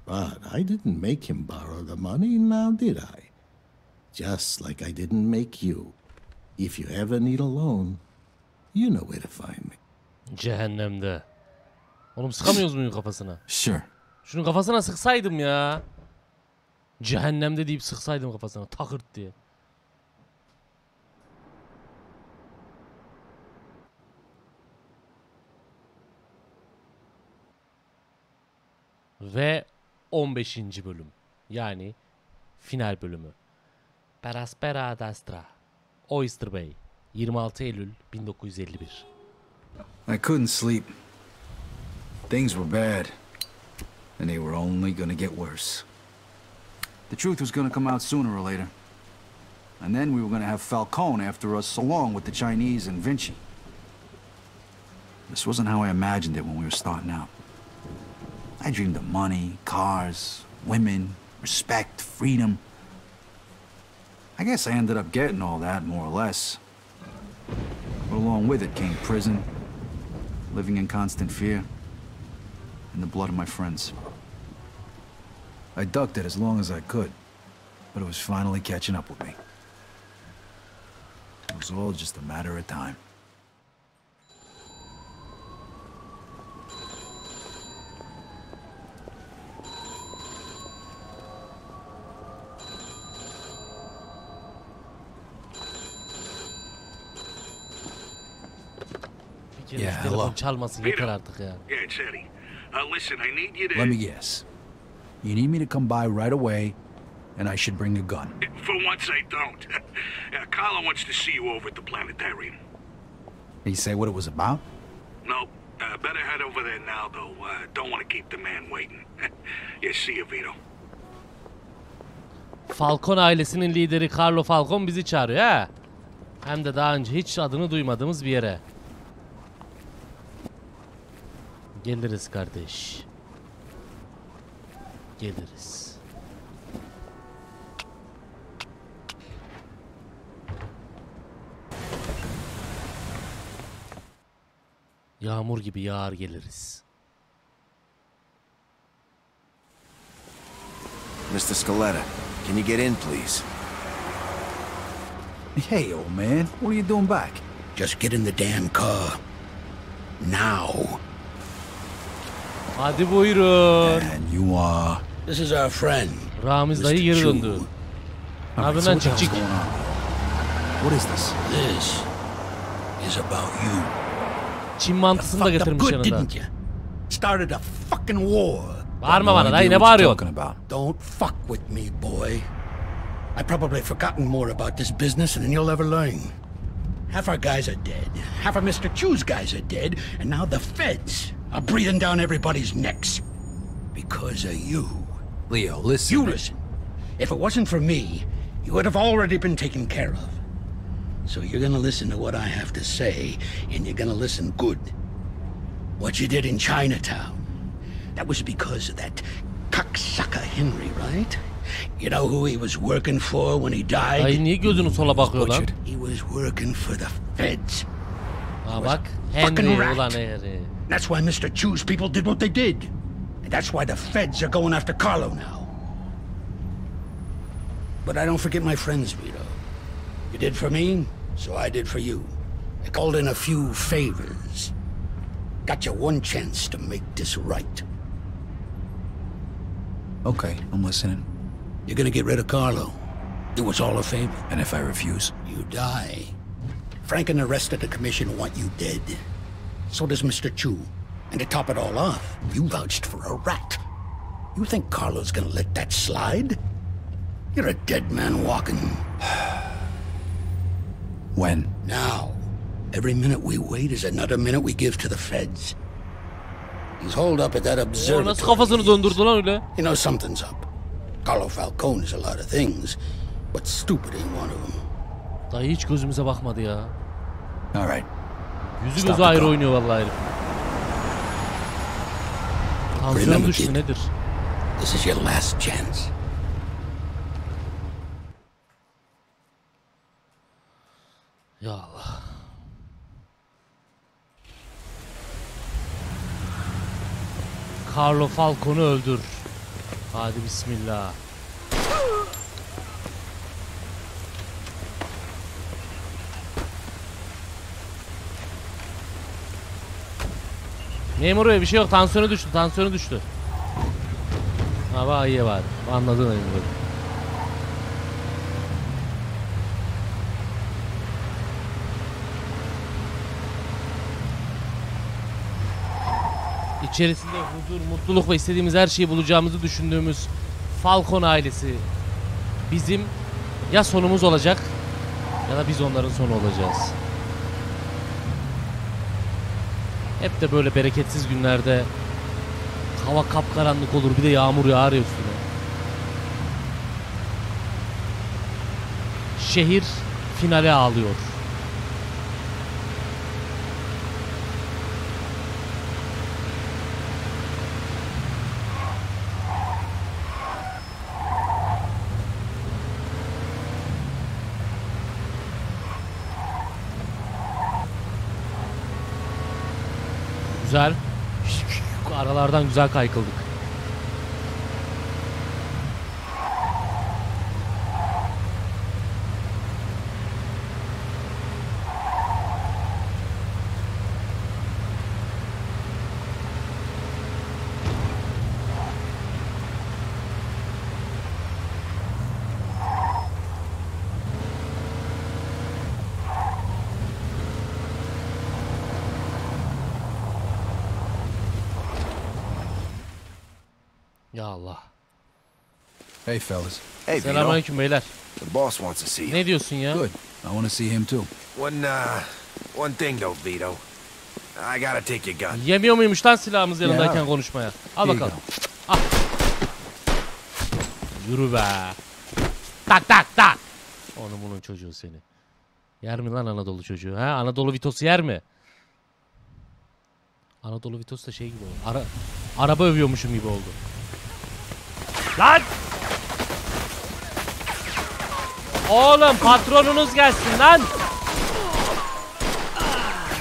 Speaker 14: But I didn't make him borrow the money, now did I? Just like I didn't make you. If you ever need a loan, you know where to find me.
Speaker 1: Cehennemde. Oğlum sıkamıyoruz muyum kafasına?
Speaker 2: Sure.
Speaker 1: Şunun kafasına sıksaydım ya. Cehennemde deyip sıksaydım kafasına. Takırt diye. Ve 15. bölüm. Yani final bölümü. Peraspera d'Astra. Oyster Bay. 26 Eylül 1951.
Speaker 2: I couldn't sleep. Things were bad. And they were only gonna get worse. The truth was gonna come out sooner or later. And then we were gonna have Falcone after us along with the Chinese and Vinci. This wasn't how I imagined it when we were starting out. I dreamed of money, cars, women, respect, freedom. I guess I ended up getting all that, more or less. But along with it came prison, living in constant fear, and the blood of my friends. I ducked it as long as I could, but it was finally catching up with me. It was all just a matter of time.
Speaker 1: Yeah, hello. Çalmasın yeter artık ya.
Speaker 11: Yeah, it's Eddie. Listen, I need you to...
Speaker 2: Let me guess. You need me to come by right away, and I should bring a gun.
Speaker 11: For once I don't. Carlo wants to see you over at the planetarium.
Speaker 2: Did he say what it was about?
Speaker 11: No. Better head over there now, though. Don't want to keep the man waiting. Yeah, see you, Vito.
Speaker 1: Falcone ailesinin lideri Carlo Falcone bizi çağırıyor ha. Hem de daha önce hiç adını duymadığımız bir yere. Geliriz kardeş. Geliriz. Yağmur gibi yağar geliriz.
Speaker 4: Mr. Scaletta, can you get in, please?
Speaker 2: Hey, old man. What are you doing back?
Speaker 11: Just get in the damn car. Now.
Speaker 1: Hadi buyurun.
Speaker 2: And you are...
Speaker 11: This is our friend.
Speaker 1: Ramiz dayı geri döndü. Abi lan çık çık.
Speaker 2: What is this?
Speaker 11: This is about you.
Speaker 1: Çin mantısını da getirmiş yanında.
Speaker 11: Started a fucking war.
Speaker 1: Bağırma bana dayı, ne bağırıyorsun?
Speaker 11: Don't fuck with me, boy. I've probably forgotten more about this business than you'll ever learn. Half our guys are dead. Half of Mr. Chu's guys are dead. And now the feds are breathing down everybody's necks. Because of you.
Speaker 2: Leo, listen.
Speaker 11: You listen. If it wasn't for me, you would have already been taken care of. So you're gonna listen to what I have to say, and you're gonna listen good. What you did in Chinatown, that was because of that cocksucker Henry, right? You know who he was working for when he died?
Speaker 1: Ay niye gözünü sola bakıyor lan?
Speaker 11: He was working for the feds.
Speaker 1: Ha bak, Henry ulan Henry.
Speaker 11: That's why Mr. Chu's people did what they did. And that's why the feds are going after Carlo now. But I don't forget my friends, Vito. You did for me, so I did for you. I called in a few favors. Got you one chance to make this right.
Speaker 2: Okay, I'm listening.
Speaker 11: You're gonna get rid of Carlo. Do us all a favor.
Speaker 2: And if I refuse?
Speaker 11: You die. Frank and the rest of the commission want you dead. So does Mr. Chu. And to top it all off, you vouched for a rat. You think Carlo's gonna let that slide? You're a dead man walking.
Speaker 2: When?
Speaker 11: Now. Every minute we wait is another minute we give to the feds. He's holed up at that observatory.
Speaker 1: Nasıl kafasını döndürdü lan öyle?
Speaker 11: You know something's up. Carlo Falcone is a lot of things, but stupid ain't one of them.
Speaker 1: Dayı hiç gözümüze bakmadı ya.
Speaker 2: All right.
Speaker 1: Yüzü gözü ayrı oynuyor vallahi herif. Tansiyon düştü nedir?
Speaker 11: This is your last chance.
Speaker 1: Ya Allah. Carlo Falcone'u öldür. Hadi bismillah. Memur bey bir şey yok, tansiyonu düştü, tansiyonu düştü. Ha bak iyi var, anladın memur bey. İçerisinde huzur, mutluluk ve istediğimiz her şeyi bulacağımızı düşündüğümüz Falcone ailesi bizim ya sonumuz olacak ya da biz onların sonu olacağız. Hep de böyle bereketsiz günlerde hava kapkaranlık olur, bir de yağmur yağar ya üstüne. Şehir finale ağlıyor. Güzel. Aralardan güzel kaykıldık. Ya Allah.
Speaker 2: Hey fellas.
Speaker 15: Hey,
Speaker 1: Selamünaleyküm beyler.
Speaker 15: The boss wants to see you.
Speaker 1: Ne diyorsun ya?
Speaker 2: Good. I want to see him too.
Speaker 15: One thing though, Vito. I gotta take your gun.
Speaker 1: Yemiyor muymuş lan silahımız yanındayken konuşmaya? Al bakalım. Al. Yürü be. Tak tak tak. Onu bunun çocuğu seni. Yer mi lan Anadolu çocuğu? Ha? Anadolu Vitosu yer mi? Anadolu Vitosu da şey gibi oldu. Araba övüyormuşum gibi oldu. Lan! Oğlum patronunuz gelsin lan!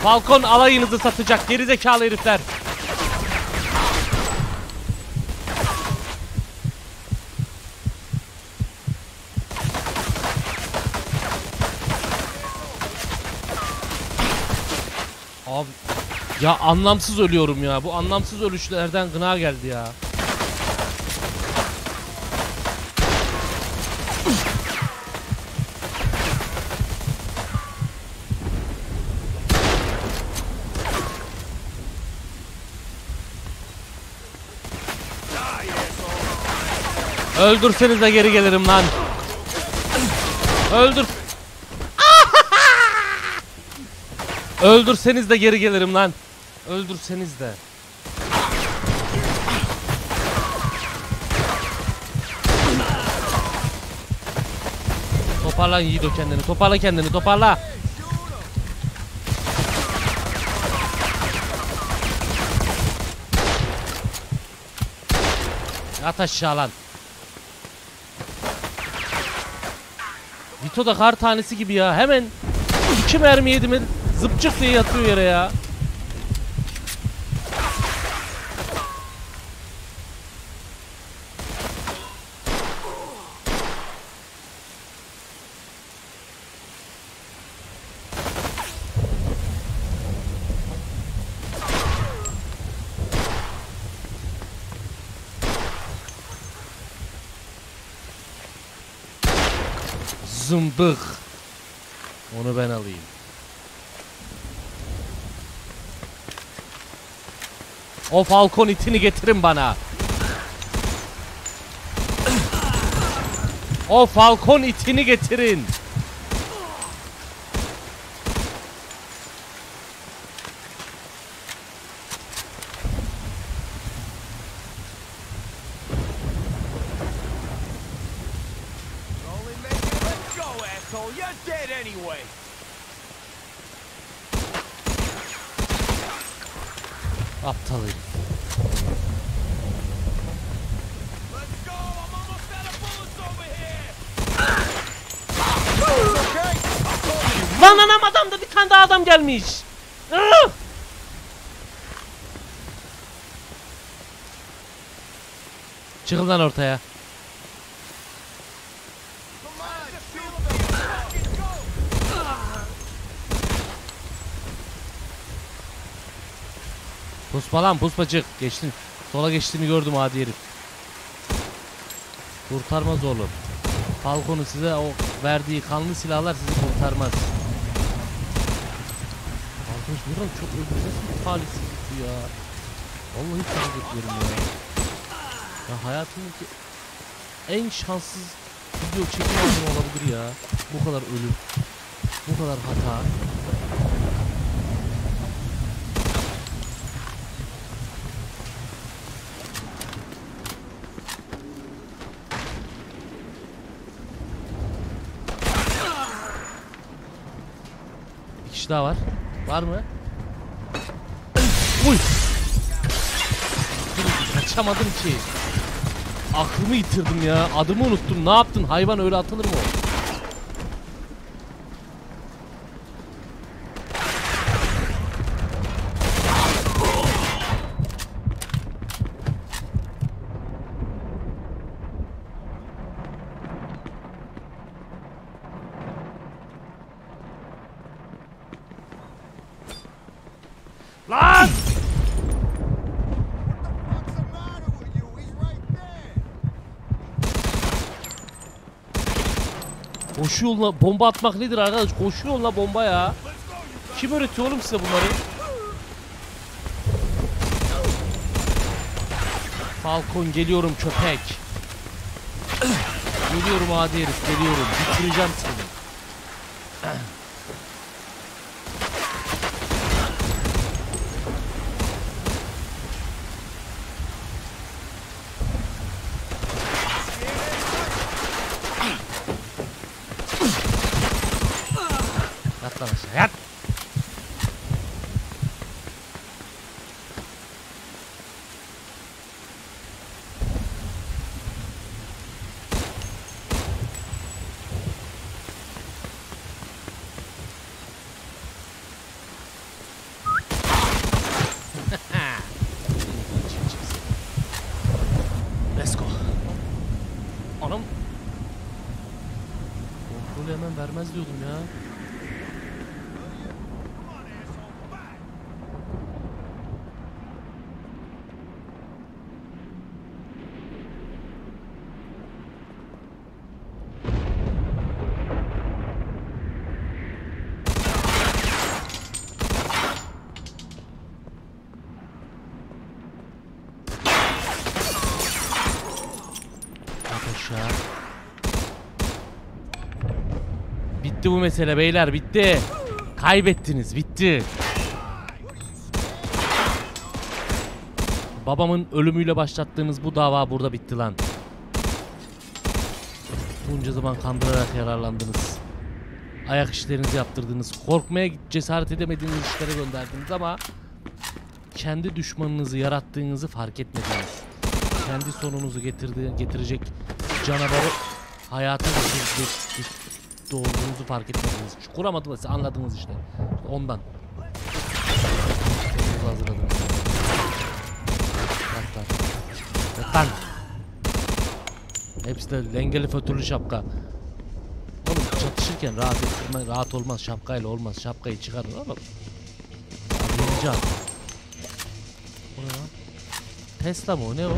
Speaker 1: Falcone alayınızı satacak gerizekalı herifler. Abi ya anlamsız ölüyorum ya. Bu anlamsız ölüşlerden gına geldi ya. Öldürseniz de geri gelirim lan. Öldür. Öldürseniz de geri gelirim lan. Öldürseniz de. Toparla Yiğido kendini. Toparla kendini. Toparla. At aşağı lan. Vito da kar tanesi gibi ya. Hemen 2 mermi yedi mi zıpçık diye yatıyor yere ya. Zımdık. Onu ben alayım. O Falcone itini getirin bana. O Falcone itini getirin. Aptal herif. Lan anam adamda bir tane daha adam gelmiş. Çıkın lan ortaya. Puspa lan, puspacık. Geçtin. Sola geçtiğini gördüm hadi herif. Kurtarmaz oğlum. Falcon'u size o verdiği kanlı silahlar sizi kurtarmaz. Arkadaş buradan çok öldüreceğiz mi? Talihsizlik bu ya. Vallahi çok bekliyorum ya. Ya hayatımdaki en şanssız video çekim anı olabilir ya. Bu kadar ölüm. Bu kadar hata. Bir kişi daha var. Var mı? Uy! Kaçamadım ki. Aklımı yitirdim ya. Adımı unuttum. Ne yaptın? Hayvan öyle atılır mı o? Lan! Koşu yoluna bomba atmak nedir arkadaş? Koşu yoluna bomba ya. Kim öğretiyor oğlum size bunları? Falcon geliyorum köpek. Geliyorum adi herif, geliyorum. Bitireceğim seni. Yat lan aşağı, yat. Let's go. Anam. Kontrolü hemen vermez diyordum ya. Bitti bu mesele beyler, bitti. Kaybettiniz, bitti. Babamın ölümüyle başlattığınız bu dava burada bitti lan. Bunca zaman kandırarak yararlandınız. Ayak işlerinizi yaptırdınız. Korkmaya cesaret edemediğiniz işlere gönderdiniz ama kendi düşmanınızı yarattığınızı fark etmediniz. Kendi sonunuzu getirecek canavarı hayata doğduğunuzu fark etmediniz. Kuramadım size, anladınız işte. Ondan. Hazırladım. Lan. Hepsi de lengeli fötürlü şapka. Oğlum çatışırken rahat olmaz, şapkayla olmaz. Şapkayı çıkarın oğlum. Birinci at. O ne lan? Tesla mı o, ne o?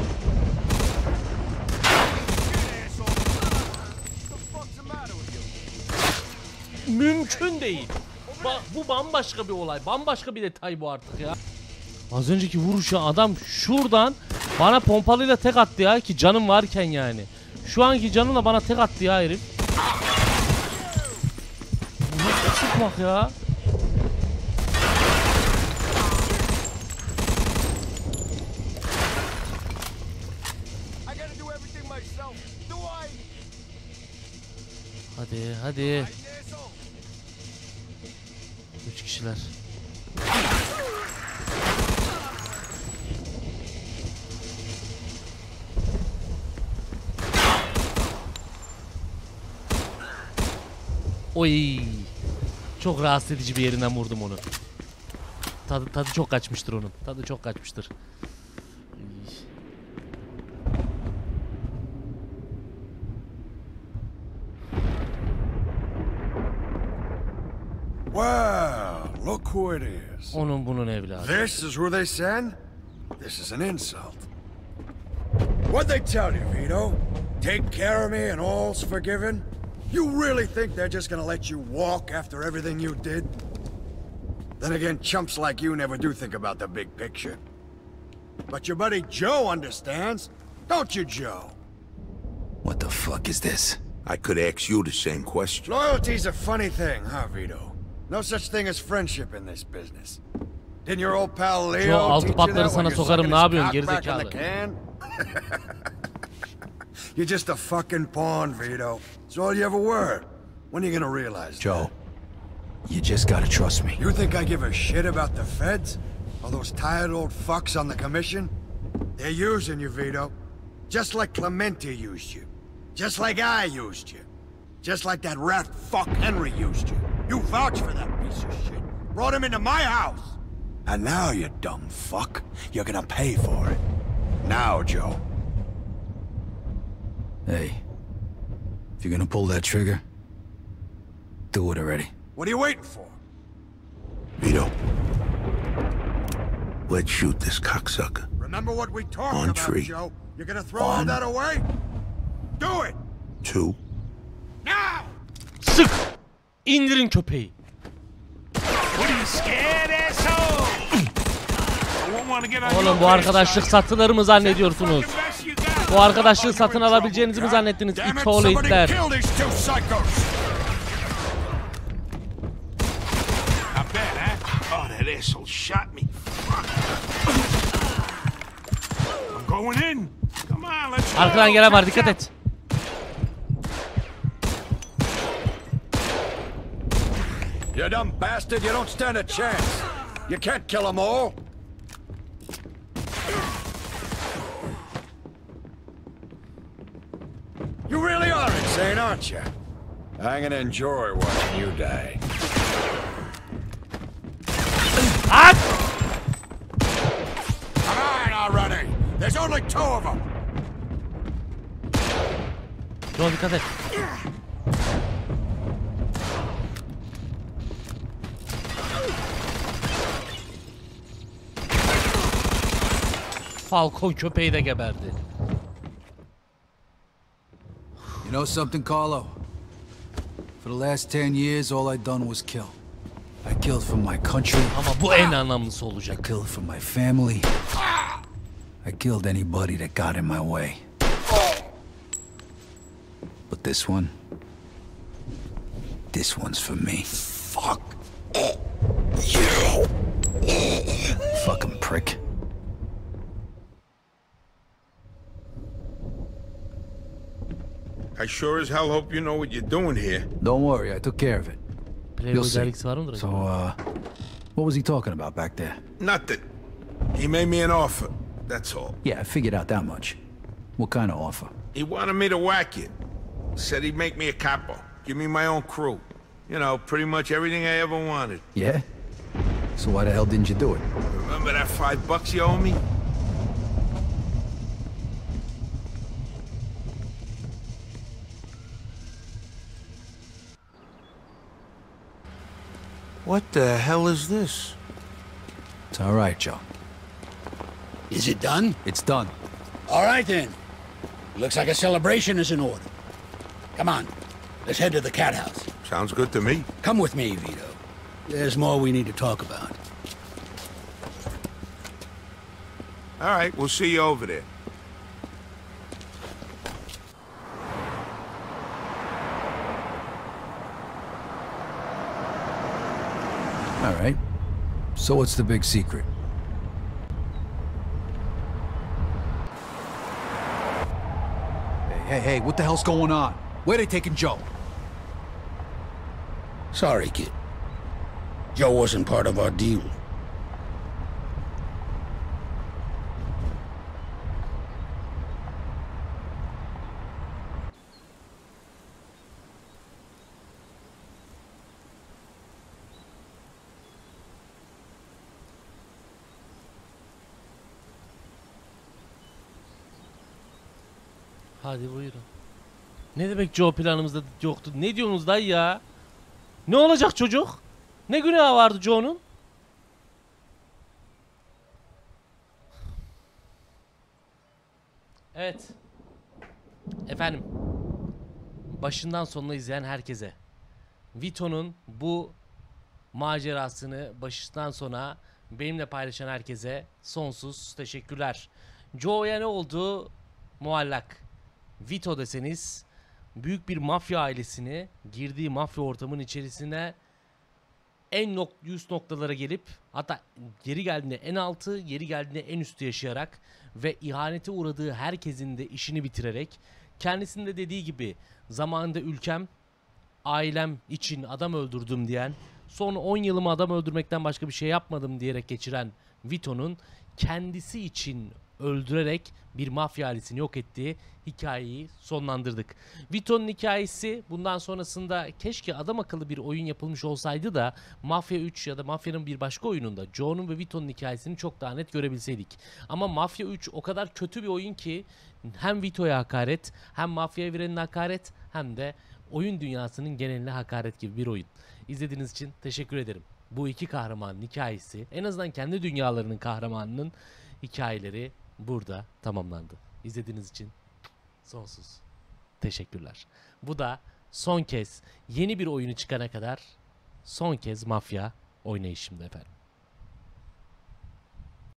Speaker 1: Mümkün değil. Bu bambaşka bir olay. Bambaşka bir detay bu artık ya. Az önceki vuruşa adam şuradan bana pompalıyla tek attı ya, ki canım varken yani. Şu anki canımla bana tek attı ya herif. Bu nasıl çıkmak ya? Hadi hadi. 3 kişiler. Oy. Çok rahatsız edici bir yerinden vurdum onu. Tadı çok kaçmıştır onun. Tadı çok kaçmıştır.
Speaker 11: business.
Speaker 1: Onun bunun evladı.
Speaker 11: This is who they send? This is an insult. What'd they tell you, Vito? Take care of me and all's forgiven? You really think they're just gonna let you walk after everything you did? Then again, chumps like you never do think about the big picture. But your buddy Joe understands. Don't you, Joe?
Speaker 2: What the fuck is this?
Speaker 3: I could ask you the same question.
Speaker 11: Loyalty's a funny thing, huh, Vito? No such thing as friendship in this business. Didn't your old pal Leo
Speaker 1: Joe, altı
Speaker 11: teach you
Speaker 1: patları
Speaker 11: that when
Speaker 1: sana
Speaker 11: you're
Speaker 1: sokarım,
Speaker 11: sucking
Speaker 1: ne
Speaker 11: his
Speaker 1: yapıyorsun
Speaker 11: cock back in
Speaker 1: gerizekalı?
Speaker 11: the can? You're just a fucking pawn, Vito. It's all you ever were. When are you gonna realize
Speaker 2: Joe,
Speaker 11: that?
Speaker 2: you just gotta trust me.
Speaker 11: You think I give a shit about the feds? All those tired old fucks on the commission? They're using you, Vito. Just like Clemente used you. Just like I used you. Just like that rat fuck Henry used you. You vouched for that piece of shit. Brought him into my house. And now, you dumb fuck, you're gonna pay for it. Now, Joe.
Speaker 2: Hey, if you're gonna pull that trigger, do it already.
Speaker 11: What are you waiting for?
Speaker 3: Vito, let's shoot this cocksucker.
Speaker 11: Remember what we talked
Speaker 3: On
Speaker 11: about,
Speaker 3: three.
Speaker 11: Joe? You're gonna throw all that away? Do it!
Speaker 3: 2.
Speaker 11: Now!
Speaker 1: Sık! İndirin köpeği.
Speaker 11: What are you scared, asshole?
Speaker 1: Oğlum bu arkadaşlık satılır mı zannediyorsunuz? Bu arkadaşlığı satın alabileceğinizi mi zannettiniz? İt oğlu itler. Arkadan gelen var, dikkat et.
Speaker 11: You dumb bastard, you don't stand a chance. You can't kill them all. You really are insane, aren't you? I'm gonna enjoy watching you die.
Speaker 1: At!
Speaker 11: Come on already! There's only 2 of them!
Speaker 1: Joe dikkat et. Falcon köpeği de geberdi.
Speaker 2: You know something, Carlo? For the last 10 years, all I done was kill. I killed for my country.
Speaker 1: Ama bu en anlamlısı olacak.
Speaker 2: I killed for my family. I killed anybody that got in my way. But this one's for me.
Speaker 3: Fuck you.
Speaker 2: Fucking prick.
Speaker 3: I sure as hell hope you know what you're doing here.
Speaker 2: Don't worry, I took care of it. You'll see.
Speaker 1: Var
Speaker 2: So, what was he talking about back there?
Speaker 3: Nothing. He made me an offer, that's all.
Speaker 2: Yeah, I figured out that much. What kind of offer?
Speaker 3: He wanted me to whack it. Said he'd make me a capo, give me my own crew. You know, pretty much everything I ever wanted.
Speaker 2: Yeah? So why the hell didn't you do it?
Speaker 3: Remember that $5 you owe me? What the hell is this?
Speaker 2: It's all right, Joe.
Speaker 16: Is it done?
Speaker 2: It's done.
Speaker 16: All right, then. Looks like a celebration is in order. Come on, let's head to the cat house.
Speaker 3: Sounds good to me.
Speaker 16: Come with me, Vito. There's more we need to talk about.
Speaker 3: All right, we'll see you over there.
Speaker 2: All right. So what's the big secret? Hey, what the hell's going on? Where are they taking Joe?
Speaker 16: Sorry, kid. Joe wasn't part of our deal.
Speaker 1: Hadi buyurun. Ne demek Joe planımızda yoktu? Ne diyorsunuz dayı ya? Ne olacak çocuk? Ne günahı vardı Joe'nun? Evet. Efendim. Başından sonuna izleyen herkese. Vito'nun bu macerasını başından sona benimle paylaşan herkese sonsuz teşekkürler. Joe'ya ne oldu? Muallak. Vito deseniz büyük bir mafya ailesini girdiği mafya ortamının içerisine en üst noktalara gelip, hatta geri geldiğinde en altı, geri geldiğinde en üstü yaşayarak ve ihanete uğradığı herkesin de işini bitirerek, kendisinin de dediği gibi zamanında ülkem, ailem için adam öldürdüm diyen, son 10 yılımı adam öldürmekten başka bir şey yapmadım diyerek geçiren Vito'nun kendisi için öldürerek bir mafya ailesini yok ettiği hikayeyi sonlandırdık. Vito'nun hikayesi bundan sonrasında keşke adam akıllı bir oyun yapılmış olsaydı da Mafia 3 ya da Mafia'nın bir başka oyununda Joe'nun ve Vito'nun hikayesini çok daha net görebilseydik. Ama Mafia 3 o kadar kötü bir oyun ki hem Vito'ya hakaret, hem Mafia evrenine hakaret, hem de oyun dünyasının geneline hakaret gibi bir oyun. İzlediğiniz için teşekkür ederim. Bu iki kahramanın hikayesi, en azından kendi dünyalarının kahramanının hikayeleri burada tamamlandı. İzlediğiniz için sonsuz teşekkürler. Bu da son kez yeni bir oyunu çıkana kadar son kez Mafya oynayışımda efendim.